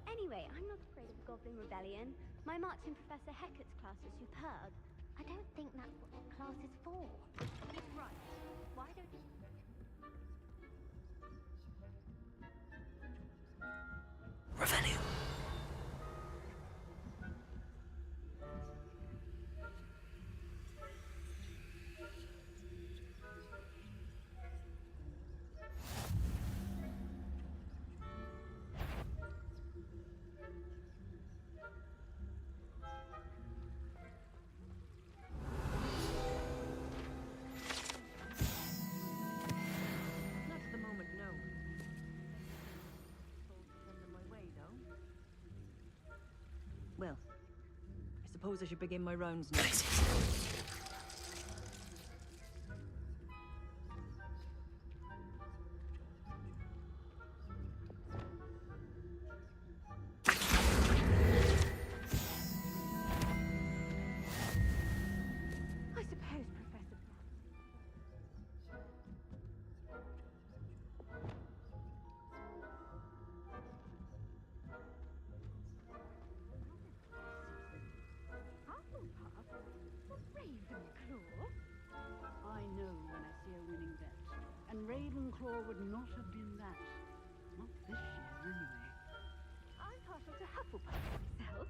Anyway, I'm not afraid of a goblin rebellion. My marks in Professor Hecat's class are superb. I don't think that's what the class is for. He's right. Why don't you... Revenue. Not at the moment, no. Send them my way, though. Well, I suppose I should begin my rounds now. I suppose, Professor. Ravenclaw? I know when I see a winning bet. And Ravenclaw would not have been that. Not this year, anyway. I'm partial to Hufflepuff myself.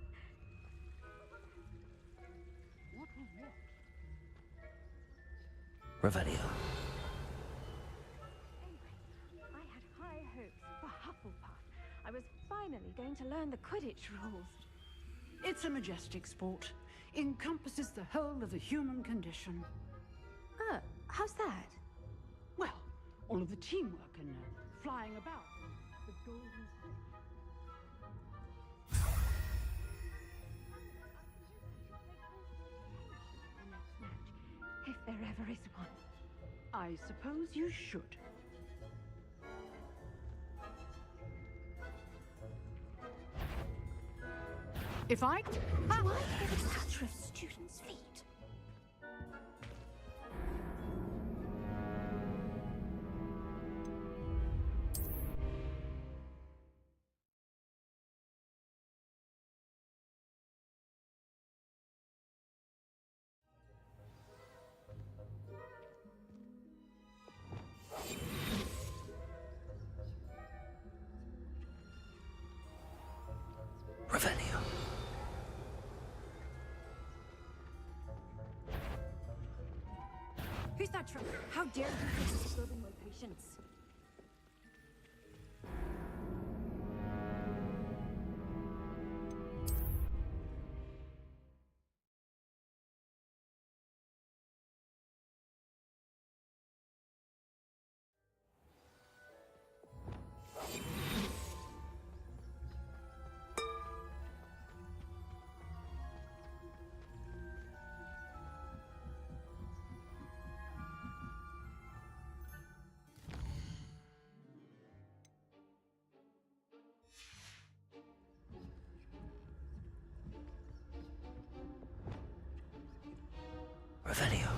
What was what? Revelio. I had high hopes for Hufflepuff. I was finally going to learn the Quidditch rules. It's a majestic sport. Encompasses the whole of the human condition. How's that? Well, all of the teamwork and flying about. The golden snake. If there ever is one. I suppose you should. If I... Why every touch of students' feet? Revelio. Who's that truck? How dare you be disturbing my patients? Revelio.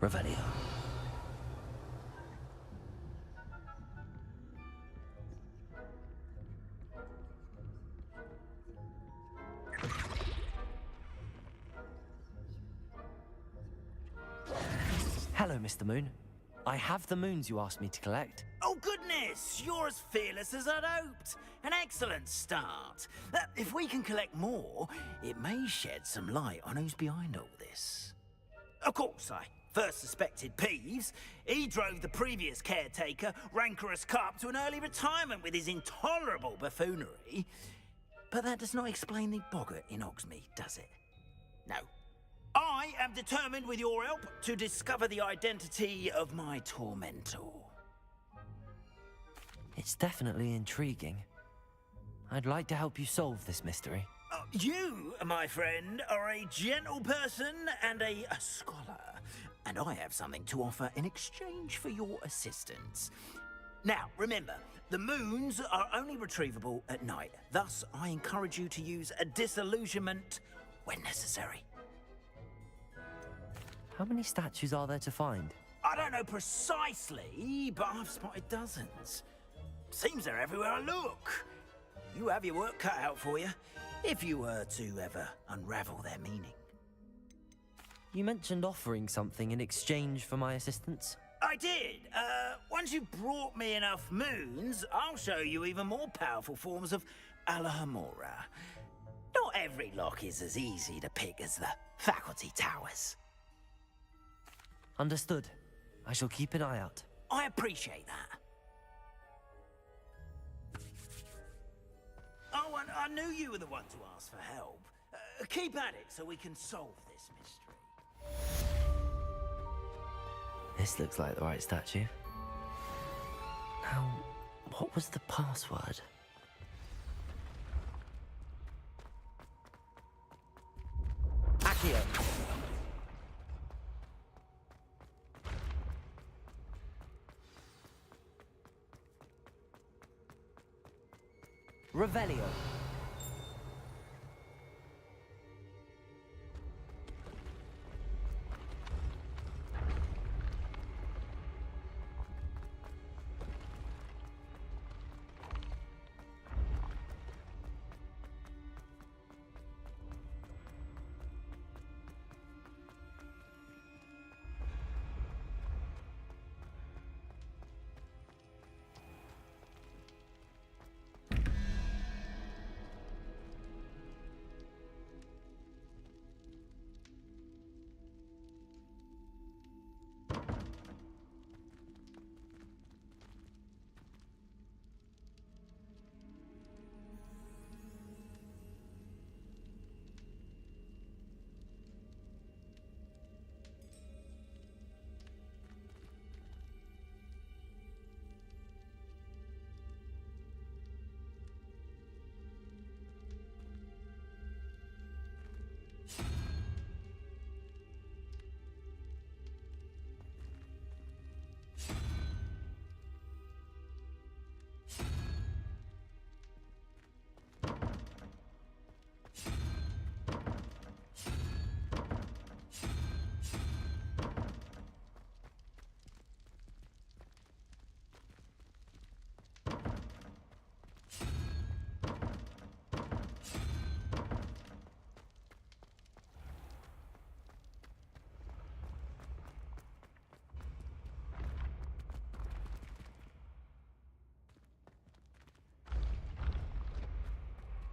Revelio. Hello, Mr. Moon. I have the moons you asked me to collect. Oh, goodness! You're as fearless as I'd hoped. An excellent start. If we can collect more, it may shed some light on who's behind all this. Of course, I first suspected Peeves. He drove the previous caretaker, Rancorous Carp, to an early retirement with his intolerable buffoonery. But that does not explain the boggart in Hogsmeade, does it? No. I am determined, with your help, to discover the identity of my tormentor. It's definitely intriguing. I'd like to help you solve this mystery. You, my friend, are a gentle person and a scholar, and I have something to offer in exchange for your assistance. Now, remember, the moons are only retrievable at night. Thus, I encourage you to use a disillusionment when necessary. How many statues are there to find? I don't know precisely, but I've spotted dozens. Seems they're everywhere I look. You have your work cut out for you, if you were to ever unravel their meaning. You mentioned offering something in exchange for my assistance. I did. Once you've brought me enough moons, I'll show you even more powerful forms of Alohomora. Not every lock is as easy to pick as the faculty towers. Understood. I shall keep an eye out. I appreciate that. Oh, and I knew you were the one to ask for help. Keep at it so we can solve this mystery. This looks like the right statue. Now, what was the password? Accio. Revelio.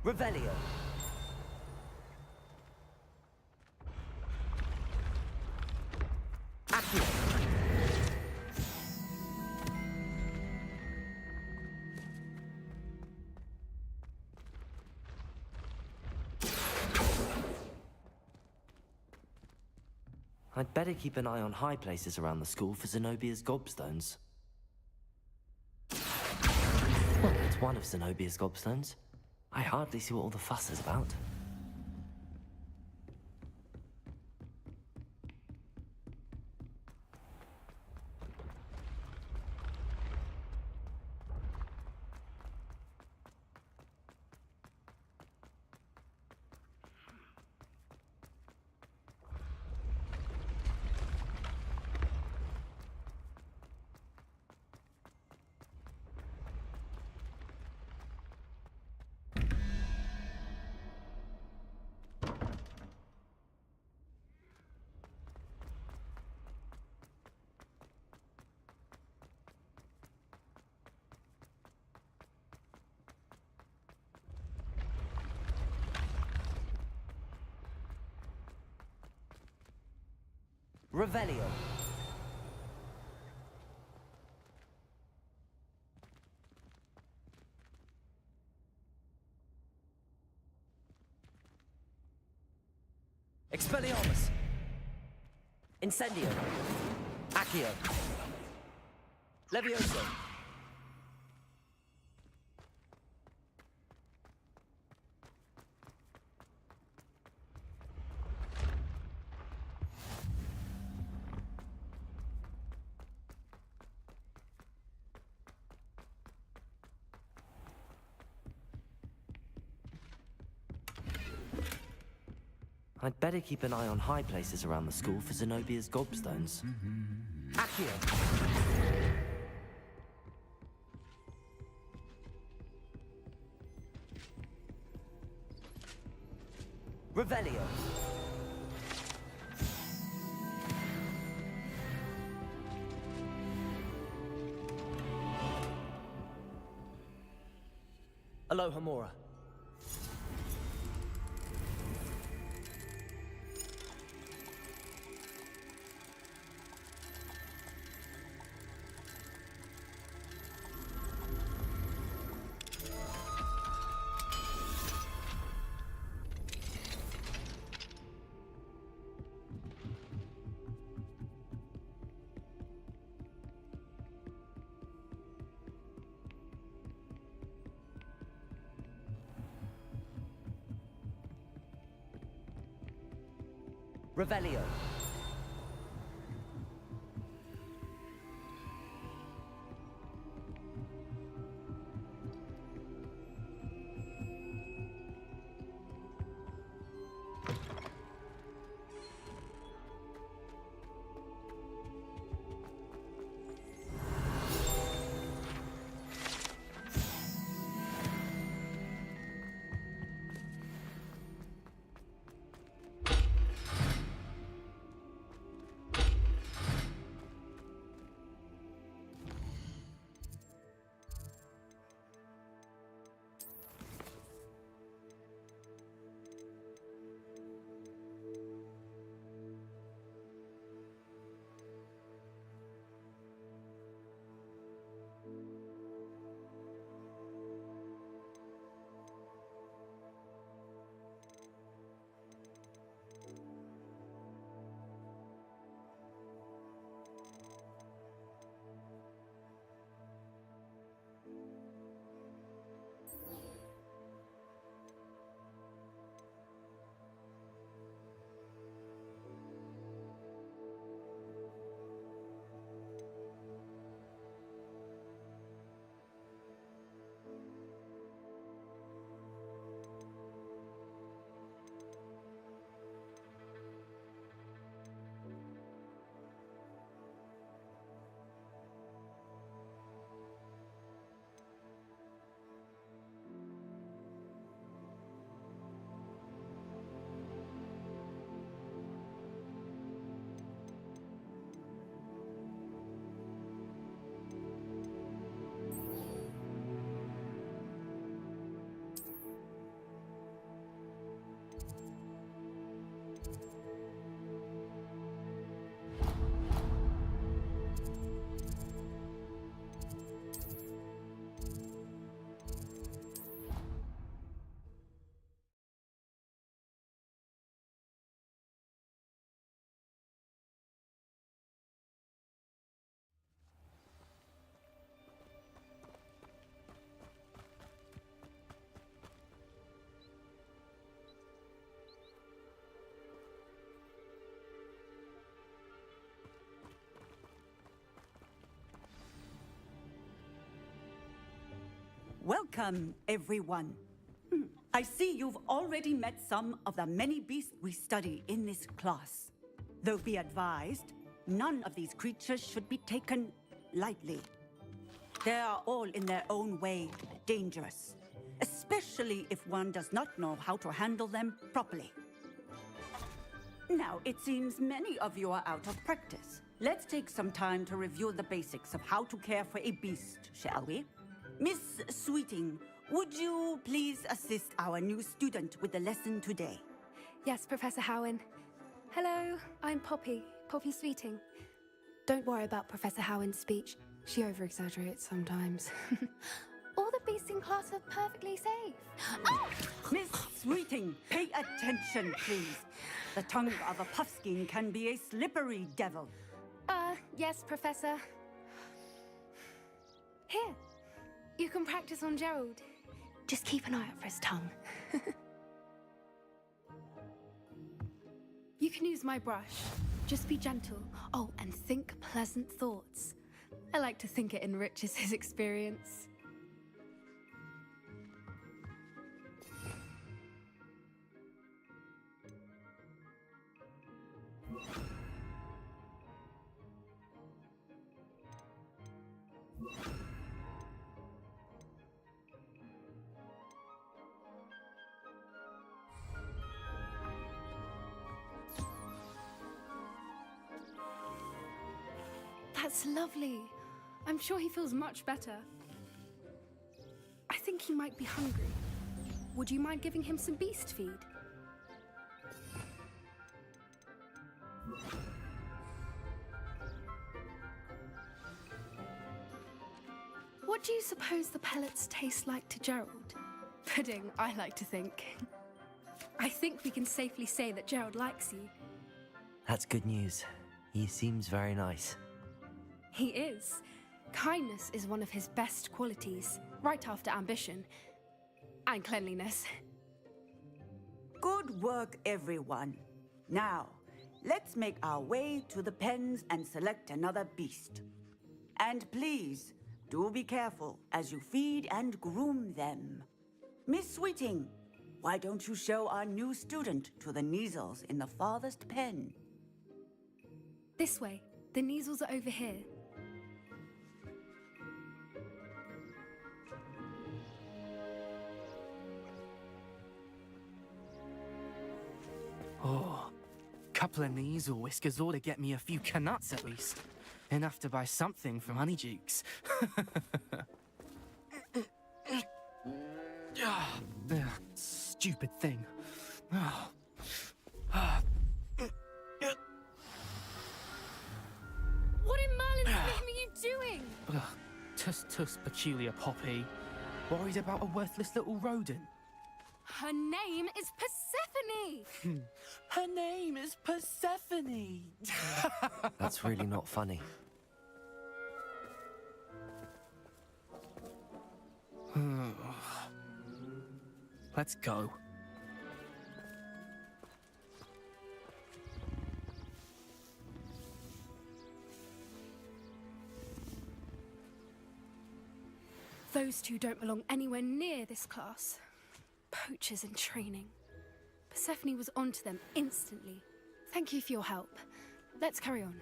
Revelio. Accio. I'd better keep an eye on high places around the school for Zenobia's gobstones. Well, it's one of Zenobia's gobstones. I hardly see what all the fuss is about. Revelio. Expelliarmus. Incendio. Accio. Levioso. I'd better keep an eye on high places around the school for Zenobia's gobstones. Accio! Revelio! Alohomora. Revelio. Welcome, everyone. I see you've already met some of the many beasts we study in this class. Though be advised, none of these creatures should be taken lightly. They are all in their own way dangerous, especially if one does not know how to handle them properly. Now, it seems many of you are out of practice. Let's take some time to review the basics of how to care for a beast, shall we? Miss Sweeting, would you please assist our new student with the lesson today? Yes, Professor Howen. Hello, I'm Poppy, Poppy Sweeting. Don't worry about Professor Howard's speech. She over-exaggerates sometimes. All the beasts in class are perfectly safe. Ah! Miss Sweeting, pay attention, please. The tongue of a puffskein can be a slippery devil. Yes, Professor. Here, you can practice on Gerald. Just keep an eye out for his tongue. You can use my brush. Just be gentle. Oh, and think pleasant thoughts. I like to think it enriches his experience. That's lovely. I'm sure he feels much better. I think he might be hungry. Would you mind giving him some beast feed? What do you suppose the pellets taste like to Gerald? Pudding, I like to think. I think we can safely say that Gerald likes you. That's good news. He seems very nice. He is. Kindness is one of his best qualities, right after ambition. And cleanliness. Good work, everyone. Now, let's make our way to the pens and select another beast. And please, do be careful as you feed and groom them. Miss Sweeting, why don't you show our new student to the Neasels in the farthest pen? This way. The Neasels are over here. Oh, couple of Neasel whiskers ought to get me a few canuts at least. Enough to buy something from Honeydukes. Stupid thing. What in Merlin's name are you doing? Tuss, peculiar Poppy. Worried about a worthless little rodent. Her name is Persephone! Her name is Persephone! That's really not funny. Let's go. Those two don't belong anywhere near this class. Poachers in training. Persephone was onto them instantly. Thank you for your help. Let's carry on.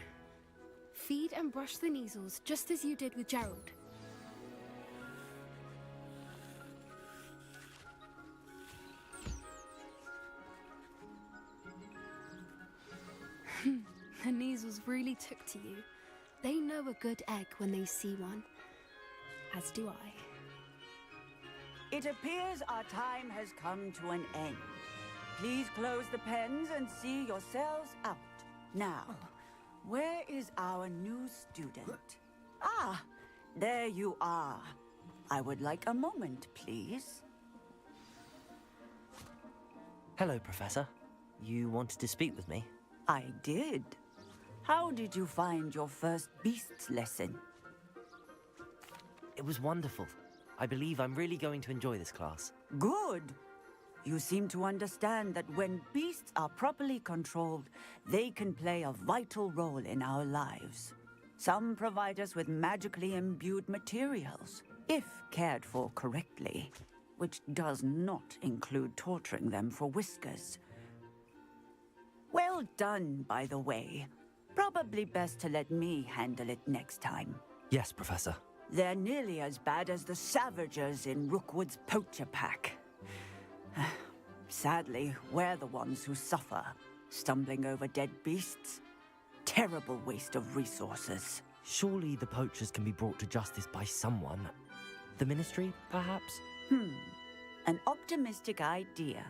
Feed and brush the Neasels just as you did with Gerald. The Neasels really took to you. They know a good egg when they see one. As do I. It appears our time has come to an end. Please close the pens and see yourselves out. Now, where is our new student? Ah, there you are. I would like a moment, please. Hello, Professor. You wanted to speak with me? I did. How did you find your first beasts lesson? It was wonderful. I believe I'm really going to enjoy this class. Good. You seem to understand that when beasts are properly controlled, they can play a vital role in our lives. Some provide us with magically imbued materials, if cared for correctly, which does not include torturing them for whiskers. Well done, by the way. Probably best to let me handle it next time. Yes, Professor. They're nearly as bad as the Savagers in Rookwood's poacher pack. Sadly, we're the ones who suffer, stumbling over dead beasts. Terrible waste of resources. Surely the poachers can be brought to justice by someone. The Ministry, perhaps? An optimistic idea.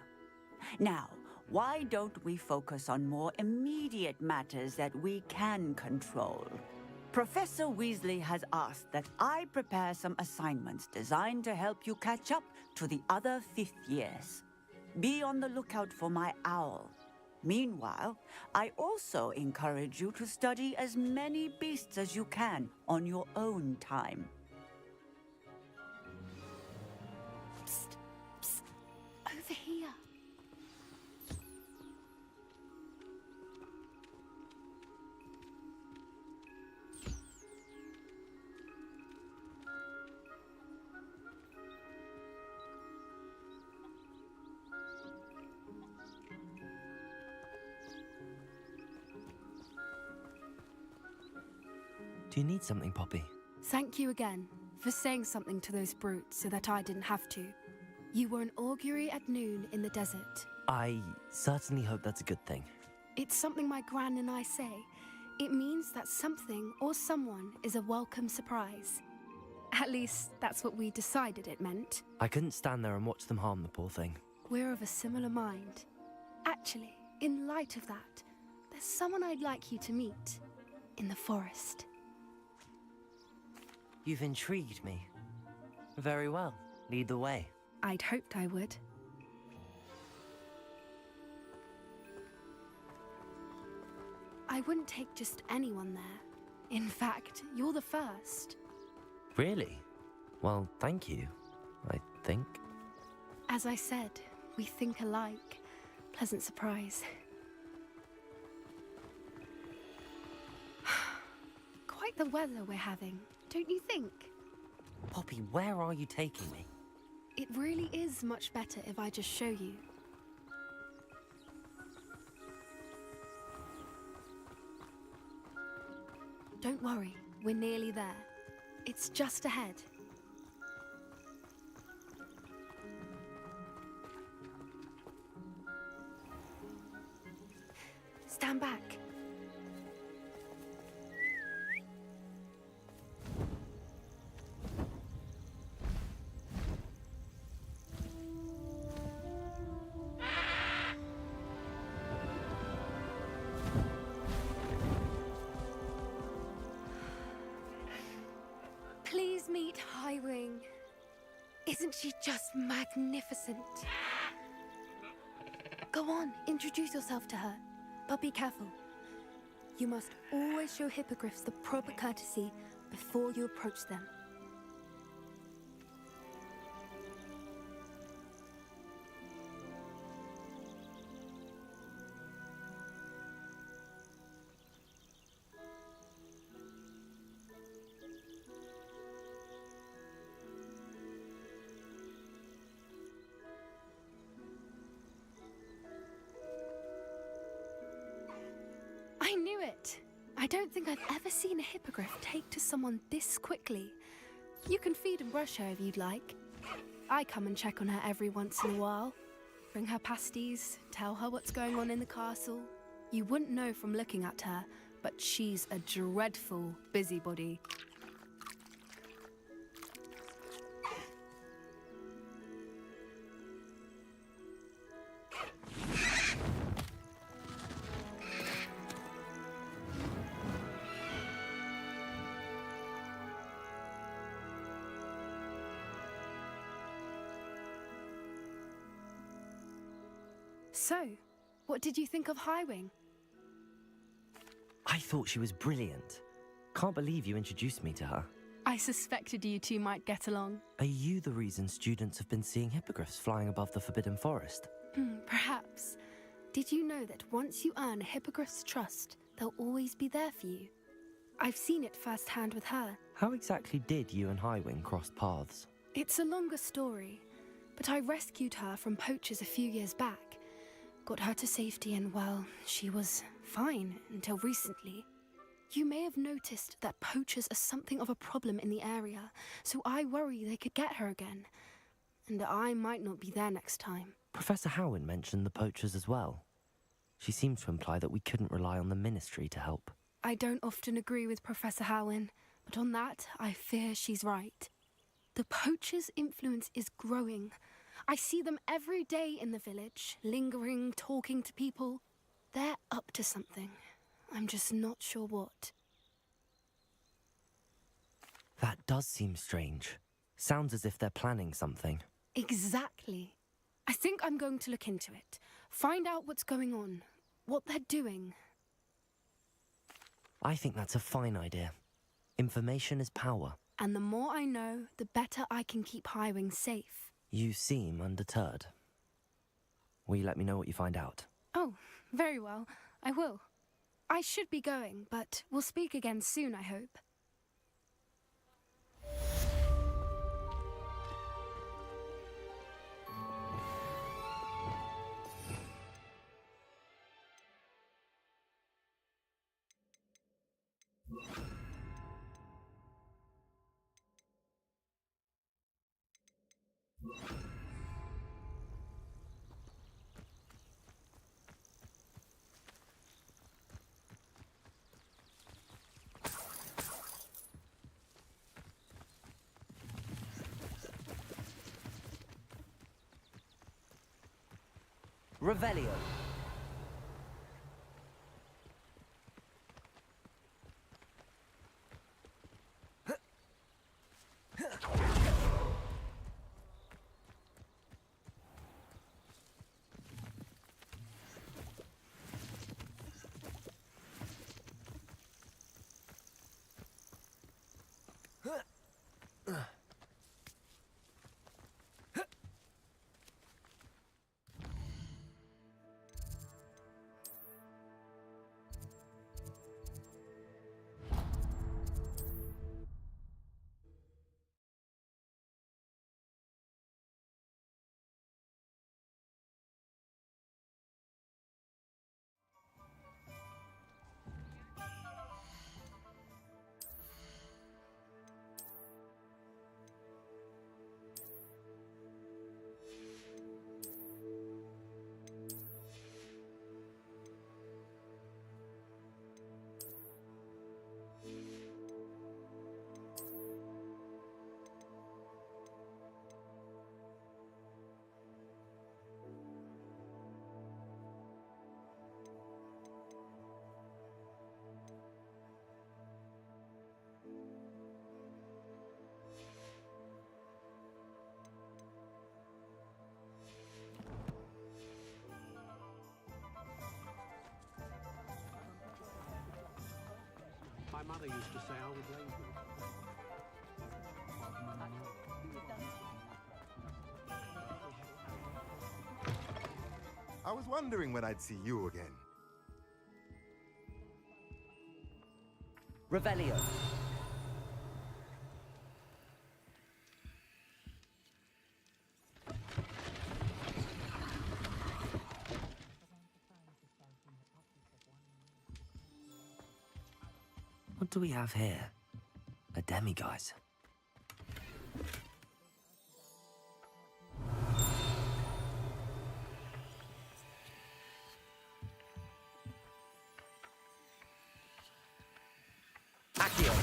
Now, why don't we focus on more immediate matters that we can control? Professor Weasley has asked that I prepare some assignments designed to help you catch up to the other fifth years. Be on the lookout for my owl. Meanwhile, I also encourage you to study as many beasts as you can on your own time. Psst, psst, over here. Do you need something, Poppy? Thank you again for saying something to those brutes so that I didn't have to. You were an augury at noon in the desert. I certainly hope that's a good thing. It's something my gran and I say. It means that something or someone is a welcome surprise. At least, that's what we decided it meant. I couldn't stand there and watch them harm the poor thing. We're of a similar mind. Actually, in light of that, there's someone I'd like you to meet. In the forest. You've intrigued me. Very well. Lead the way. I'd hoped I would. I wouldn't take just anyone there. In fact, you're the first. Really? Well, thank you, I think. As I said, we think alike. Pleasant surprise. Quite the weather we're having, don't you think? Poppy, where are you taking me? It really is much better if I just show you. Don't worry, we're nearly there. It's just ahead. Stand back. Please meet Highwing. Isn't she just magnificent? Go on, introduce yourself to her. But be careful. You must always show hippogriffs the proper courtesy before you approach them. I knew it! I don't think I've ever seen a hippogriff take to someone this quickly. You can feed and brush her if you'd like. I come and check on her every once in a while. Bring her pasties, tell her what's going on in the castle. You wouldn't know from looking at her, but she's a dreadful busybody. So, what did you think of Highwing? I thought she was brilliant. Can't believe you introduced me to her. I suspected you two might get along. Are you the reason students have been seeing hippogriffs flying above the Forbidden Forest? Perhaps. Did you know that once you earn a hippogriff's trust, they'll always be there for you? I've seen it firsthand with her. How exactly did you and Highwing cross paths? It's a longer story, but I rescued her from poachers a few years back. Got her to safety and, well, she was fine until recently. You may have noticed that poachers are something of a problem in the area, so I worry they could get her again. And I might not be there next time. Professor Howin mentioned the poachers as well. She seemed to imply that we couldn't rely on the Ministry to help. I don't often agree with Professor Howin, but on that, I fear she's right. The poachers' influence is growing. I see them every day in the village, lingering, talking to people. They're up to something. I'm just not sure what. That does seem strange. Sounds as if they're planning something. Exactly. I think I'm going to look into it. Find out what's going on, what they're doing. I think that's a fine idea. Information is power. And the more I know, the better I can keep Highwing safe. You seem undeterred. Will you let me know what you find out? Oh, very well. I will. I should be going, but we'll speak again soon, I hope. Revelio. My mother used to say I was lazy. I was wondering when I'd see you again. Revelio. What do we have here? A demiguise. Accio.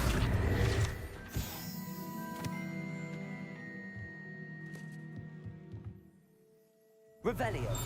Revelio.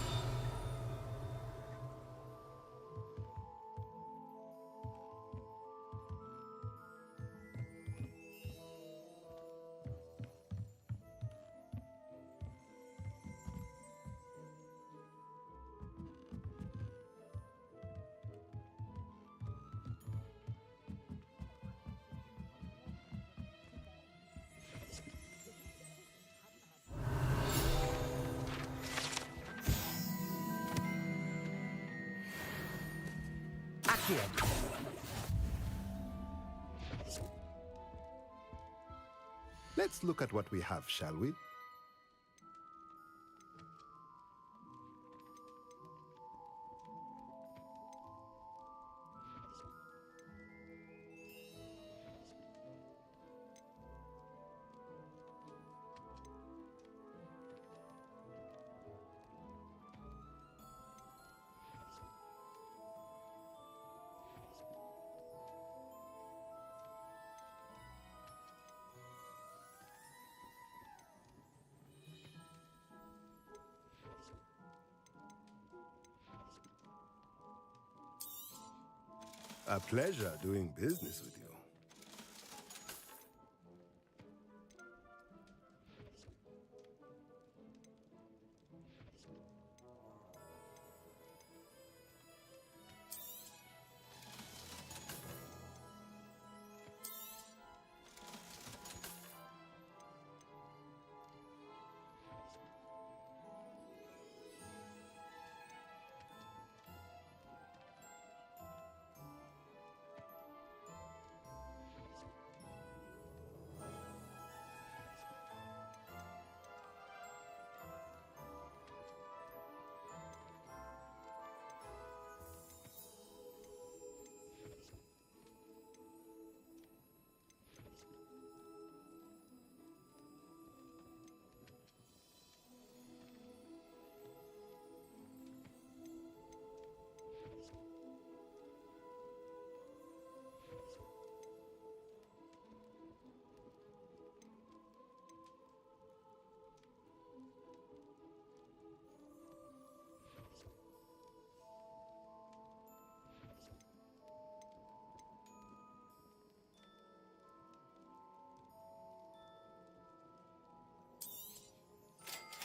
Accio. Let's look at what we have, shall we? A pleasure doing business with you.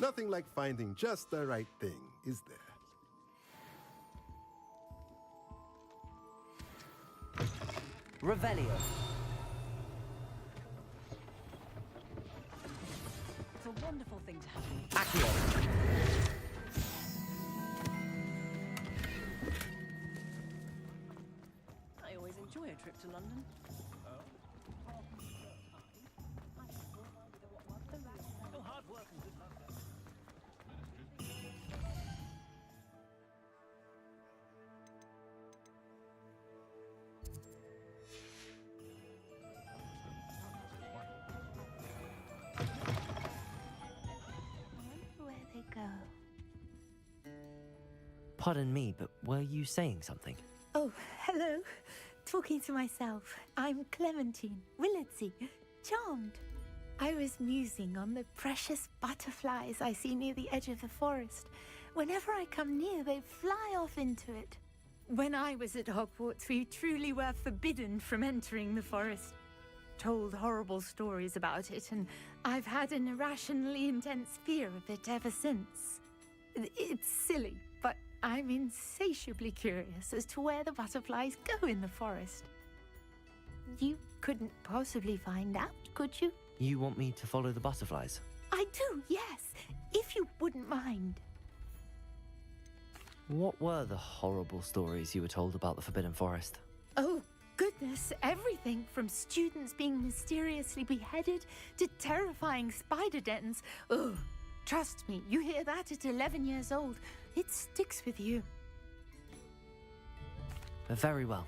Nothing like finding just the right thing, is there? Revelio. It's a wonderful thing to have. Accio. I always enjoy a trip to London. Hard work and good luck. Where they go? Pardon me, but were you saying something? Oh, hello. Talking to myself. I'm Clementine Willardsey. Charmed. I was musing on the precious butterflies I see near the edge of the forest. Whenever I come near, they fly off into it. When I was at Hogwarts, we truly were forbidden from entering the forest. Told horrible stories about it, and I've had an irrationally intense fear of it ever since. It's silly, but I'm insatiably curious as to where the butterflies go in the forest. You couldn't possibly find out, could you? You want me to follow the butterflies? I do, yes, if you wouldn't mind. What were the horrible stories you were told about the Forbidden Forest? Oh, goodness, everything from students being mysteriously beheaded to terrifying spider dens. Oh, trust me, you hear that at 11 years old, it sticks with you. Very well.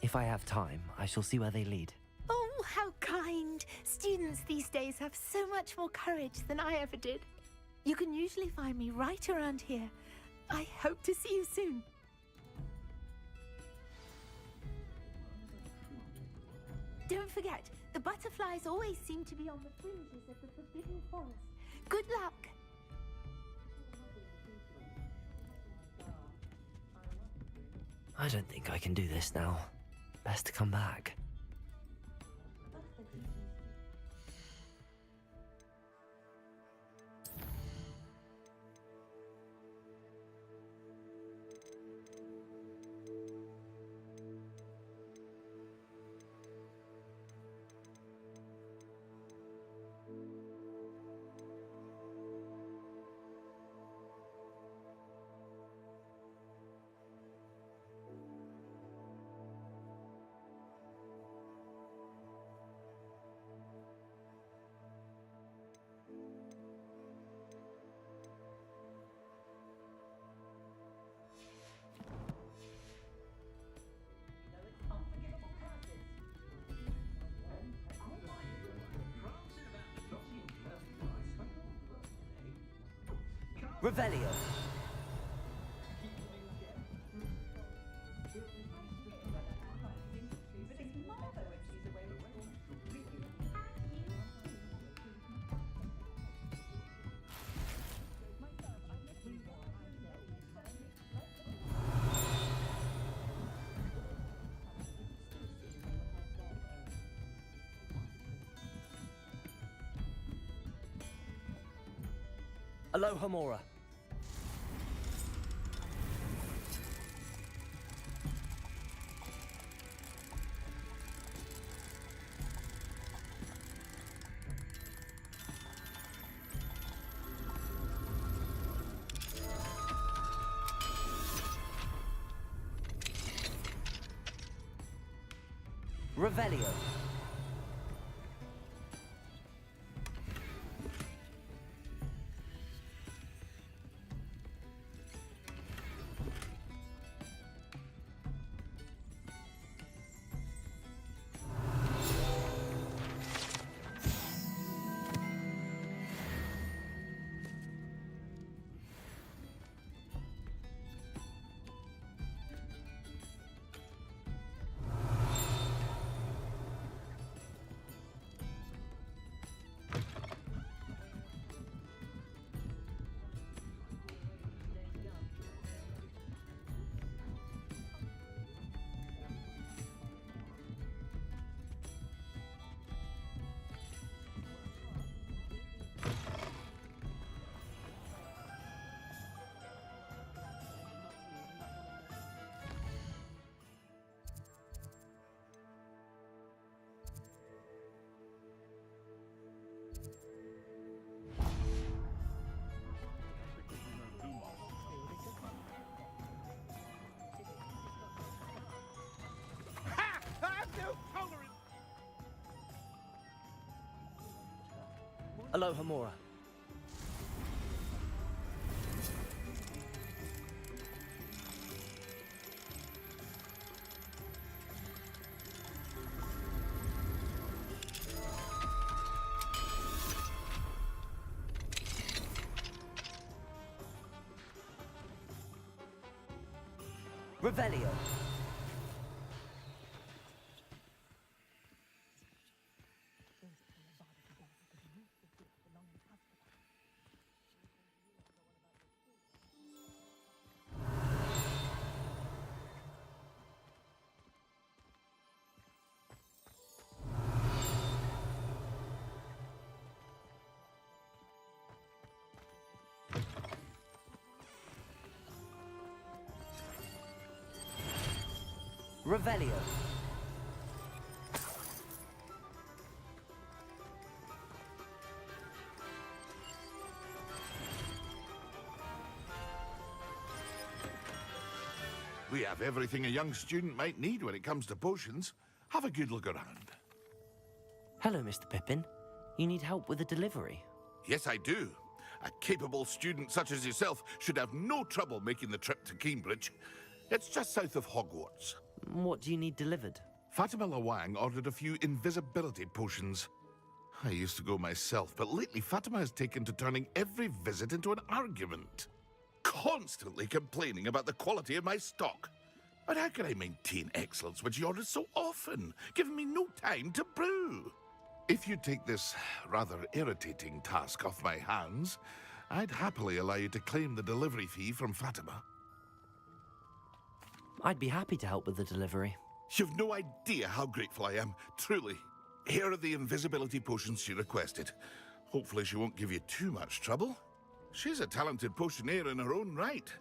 If I have time, I shall see where they lead. Oh, how kind. Students these days have so much more courage than I ever did. You can usually find me right around here. I hope to see you soon. Don't forget, the butterflies always seem to be on the fringes of the Forbidden Forest. Good luck. I don't think I can do this now. Best to come back. Revelio. Aloha Mora. Revelio. Aloha Mora. Revelio. Revelio. We have everything a young student might need when it comes to potions. Have a good look around. Hello, Mr. Pippin. You need help with a delivery? Yes, I do. A capable student such as yourself should have no trouble making the trip to Cambridge. It's just south of Hogwarts. What do you need delivered? Fatima Lawang ordered a few invisibility potions. I used to go myself, but lately Fatima has taken to turning every visit into an argument. Constantly complaining about the quality of my stock. But how can I maintain excellence when she orders so often, giving me no time to brew? If you take this rather irritating task off my hands, I'd happily allow you to claim the delivery fee from Fatima. I'd be happy to help with the delivery. You've no idea how grateful I am, truly. Here are the invisibility potions she requested. Hopefully she won't give you too much trouble. She's a talented potioneer in her own right.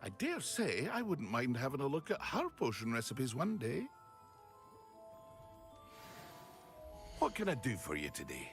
I dare say I wouldn't mind having a look at her potion recipes one day. What can I do for you today?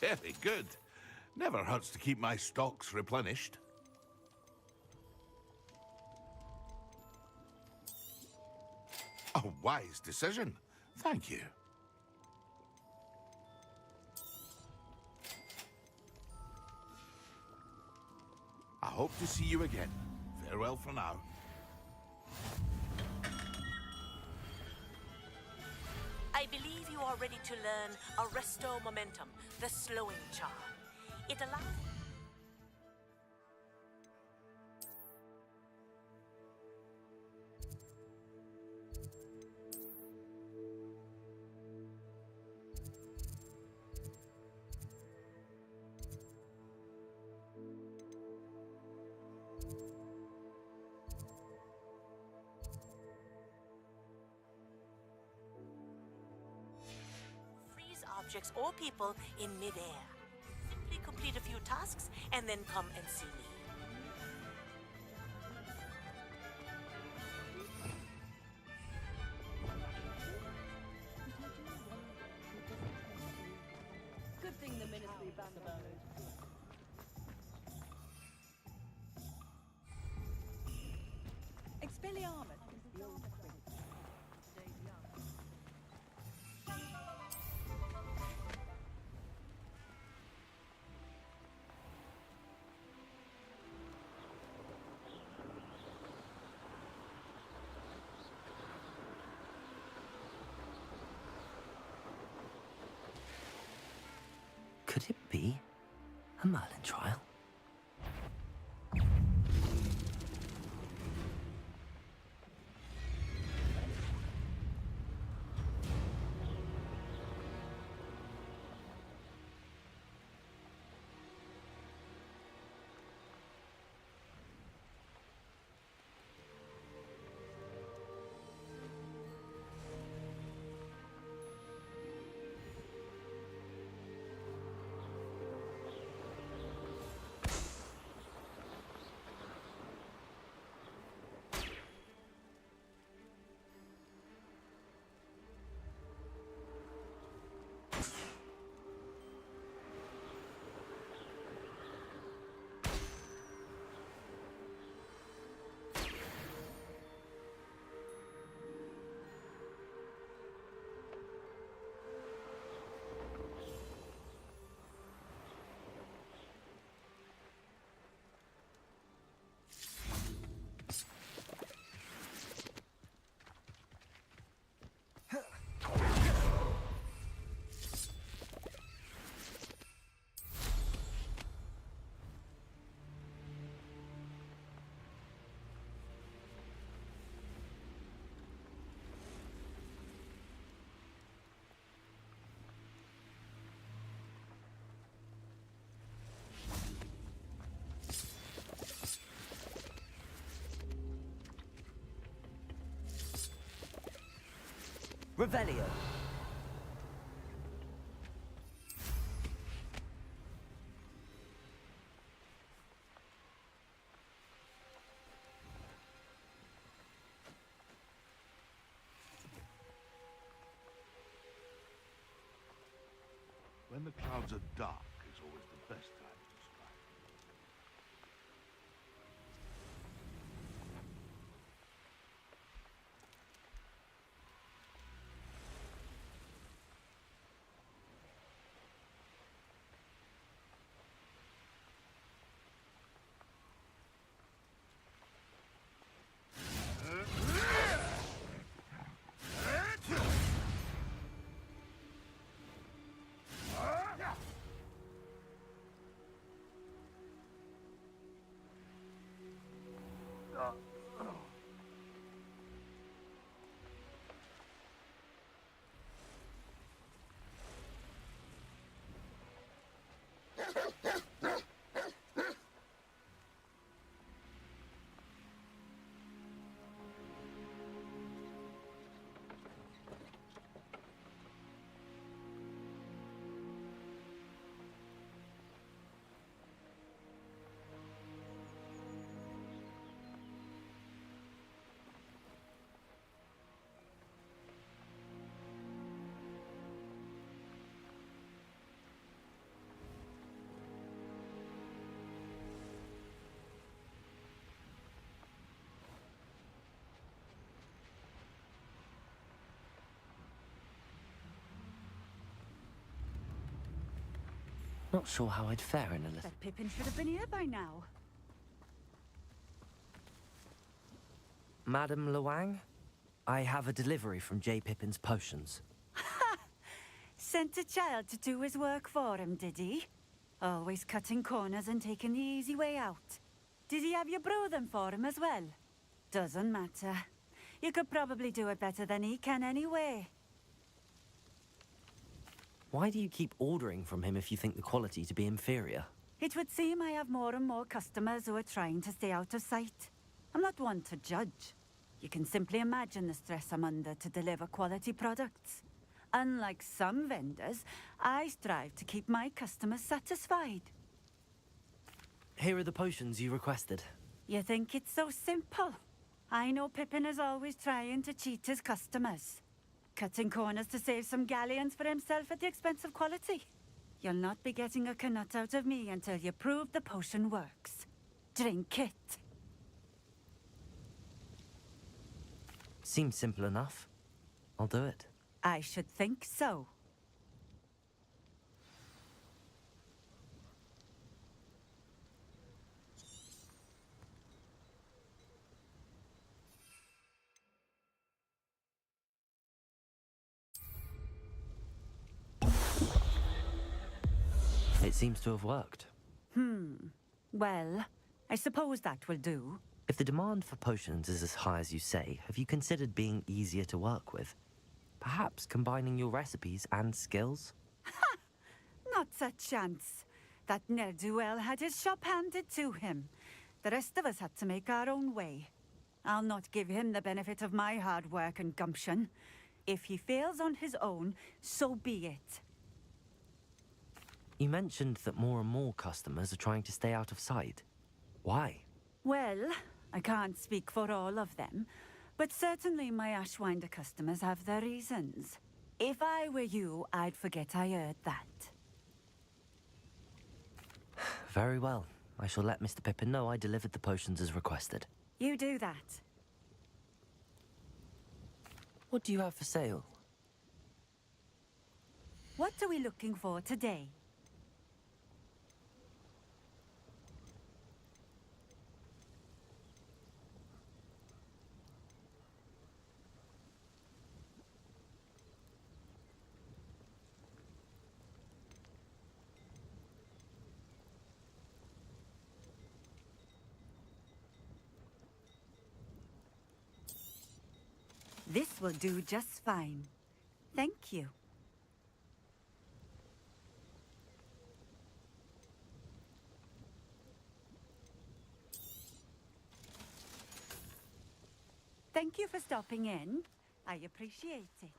Very good. Never hurts to keep my stocks replenished. A wise decision. Thank you. I hope to see you again. Farewell for now. I believe you are ready to learn Arresto Momentum, the slowing charm. It allows... objects or people in midair. Simply complete a few tasks and then come and see me. Good thing the ministry banned about it. Expelliarmus is the old trick. Today's young. Could it be a Merlin trial? Revelio. When the clouds are dark is always the best time to strike. Not sure how I'd fare in a little. Bet Pippin should have been here by now. Madam Luang, I have a delivery from J. Pippin's Potions. Sent a child to do his work for him, did he? Always cutting corners and taking the easy way out. Did he have you brew them for him as well? Doesn't matter. You could probably do it better than he can anyway. Why do you keep ordering from him if you think the quality to be inferior? It would seem I have more and more customers who are trying to stay out of sight. I'm not one to judge. You can simply imagine the stress I'm under to deliver quality products. Unlike some vendors, I strive to keep my customers satisfied. Here are the potions you requested. You think it's so simple? I know Pippin is always trying to cheat his customers. Cutting corners to save some galleons for himself at the expense of quality. You'll not be getting a canut out of me until you prove the potion works. Drink it. Seems simple enough. I'll do it. I should think so. It seems to have worked. Well, I suppose that will do. If the demand for potions is as high as you say, have you considered being easier to work with? Perhaps combining your recipes and skills? Not a chance. That ne'er-do-well had his shop handed to him. The rest of us had to make our own way. I'll not give him the benefit of my hard work and gumption. If he fails on his own, so be it. You mentioned that more and more customers are trying to stay out of sight. Why? Well, I can't speak for all of them, but certainly my Ashwinder customers have their reasons. If I were you, I'd forget I heard that. Very well. I shall let Mr. Pippin know I delivered the potions as requested. You do that. What do you have for sale? What are we looking for today? This will do just fine. Thank you. Thank you for stopping in. I appreciate it.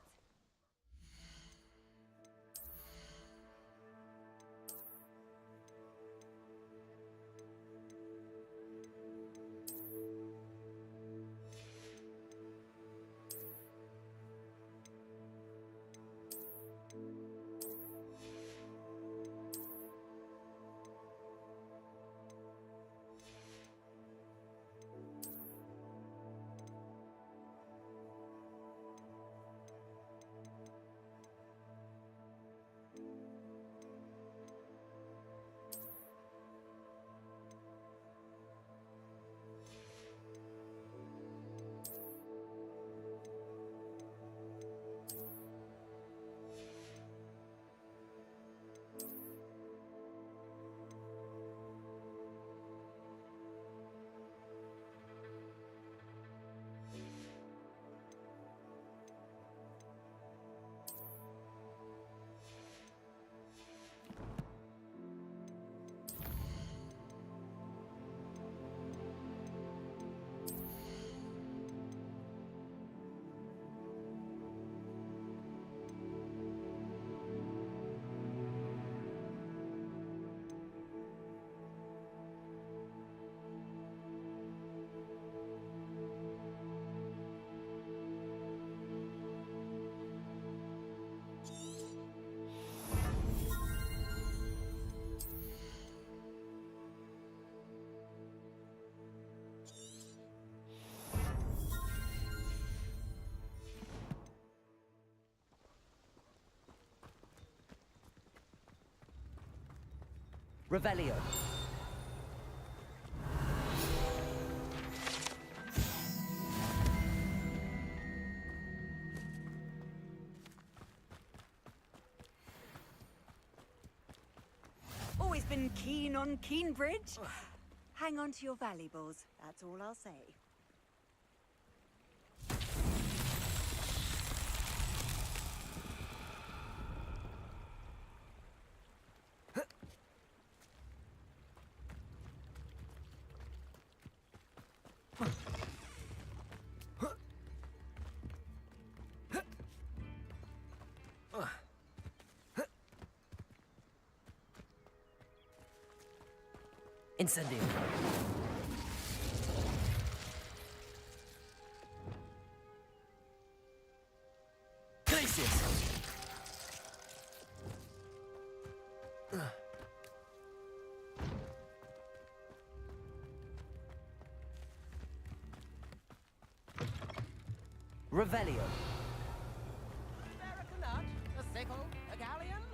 Revelio. Always been keen on Keenbridge. Hang on to your valuables, that's all I'll say. Incendio. Glacius. Revelio. A nut, a sickle, a galleon.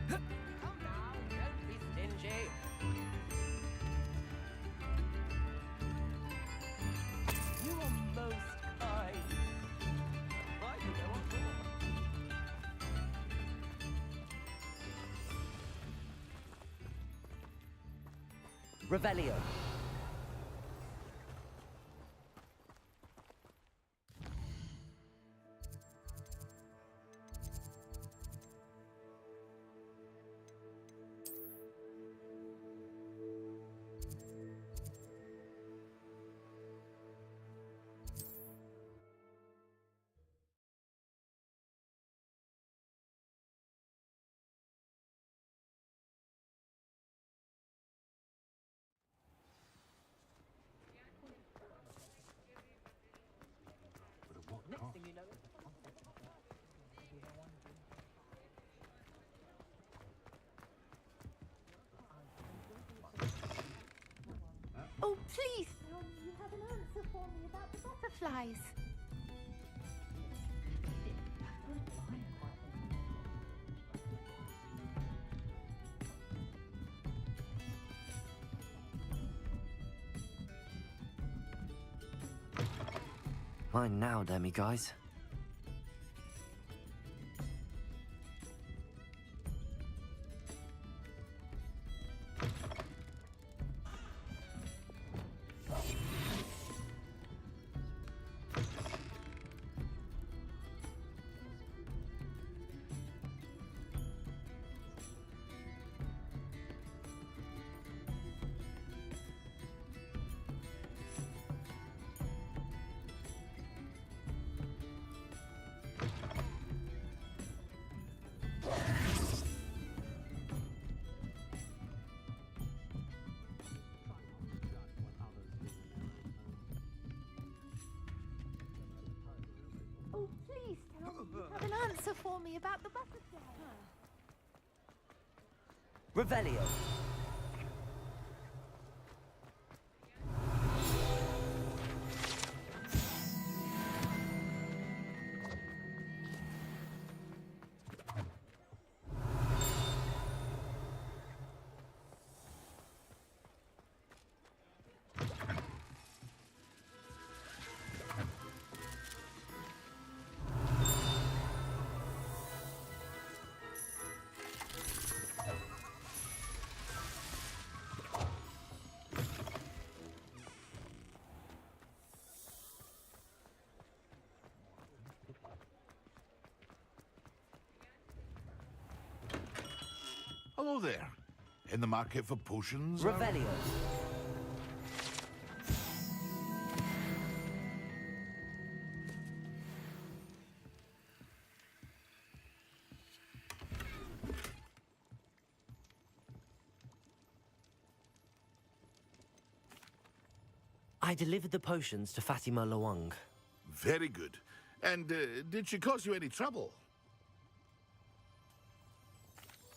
Come now, don't be stingy. You are most kind. Right, you know what for. Revelio. Next thing you know. Oh, please, you have an answer for me about the butterflies. Mine now, Demi guys. Oh, please tell me you have an answer for me about the butterflies. Revelio. Hello there. In the market for potions? Revelio. I delivered the potions to Fatima Lawang. Very good. And did she cause you any trouble?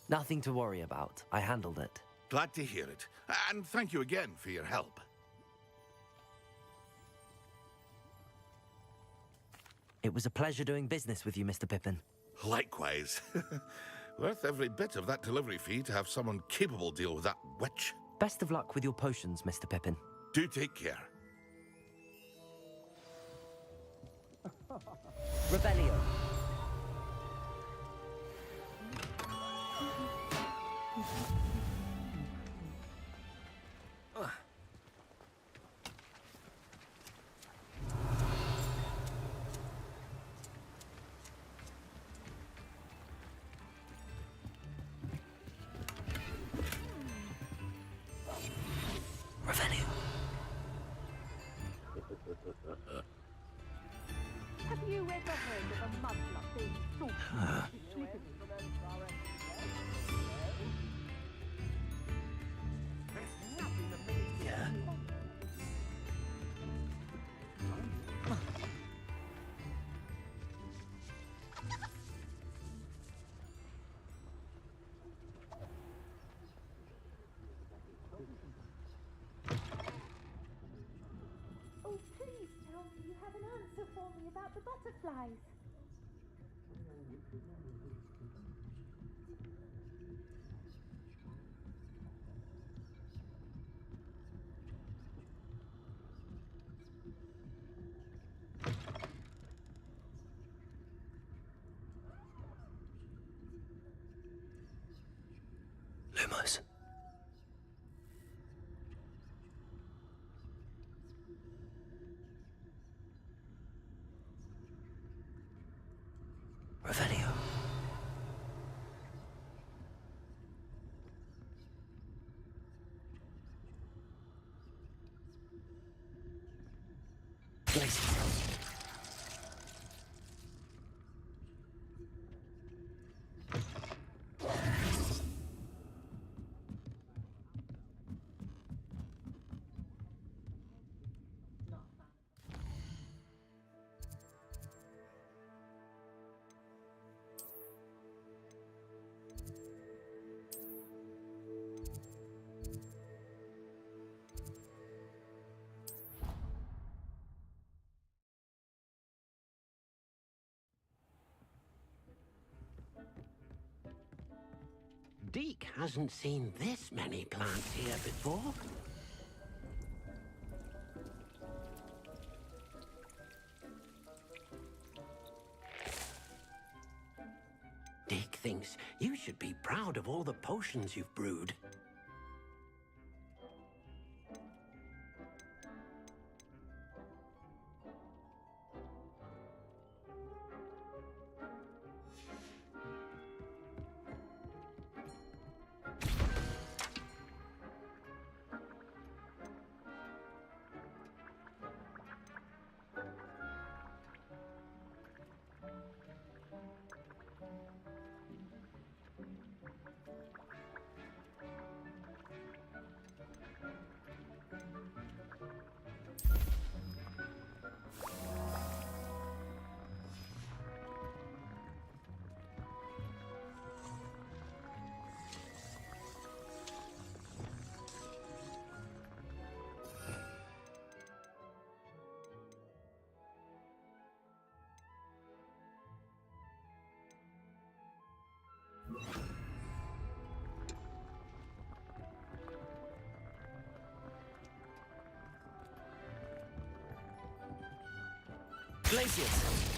Nothing to worry about. I handled it. Glad to hear it. And thank you again for your help. It was a pleasure doing business with you, Mr. Pippin. Likewise. Worth every bit of that delivery fee to have someone capable deal with that witch. Best of luck with your potions, Mr. Pippin. Do take care. Revelio. Revelio. Have you ever heard of a mudblock being thought sleeping? Yeah. Oh, please tell me you have an answer for me about the butterflies. Lumos. Revelio. Glacier. Deke hasn't seen this many plants here before. Deke thinks you should be proud of all the potions you've brewed. Glaciers.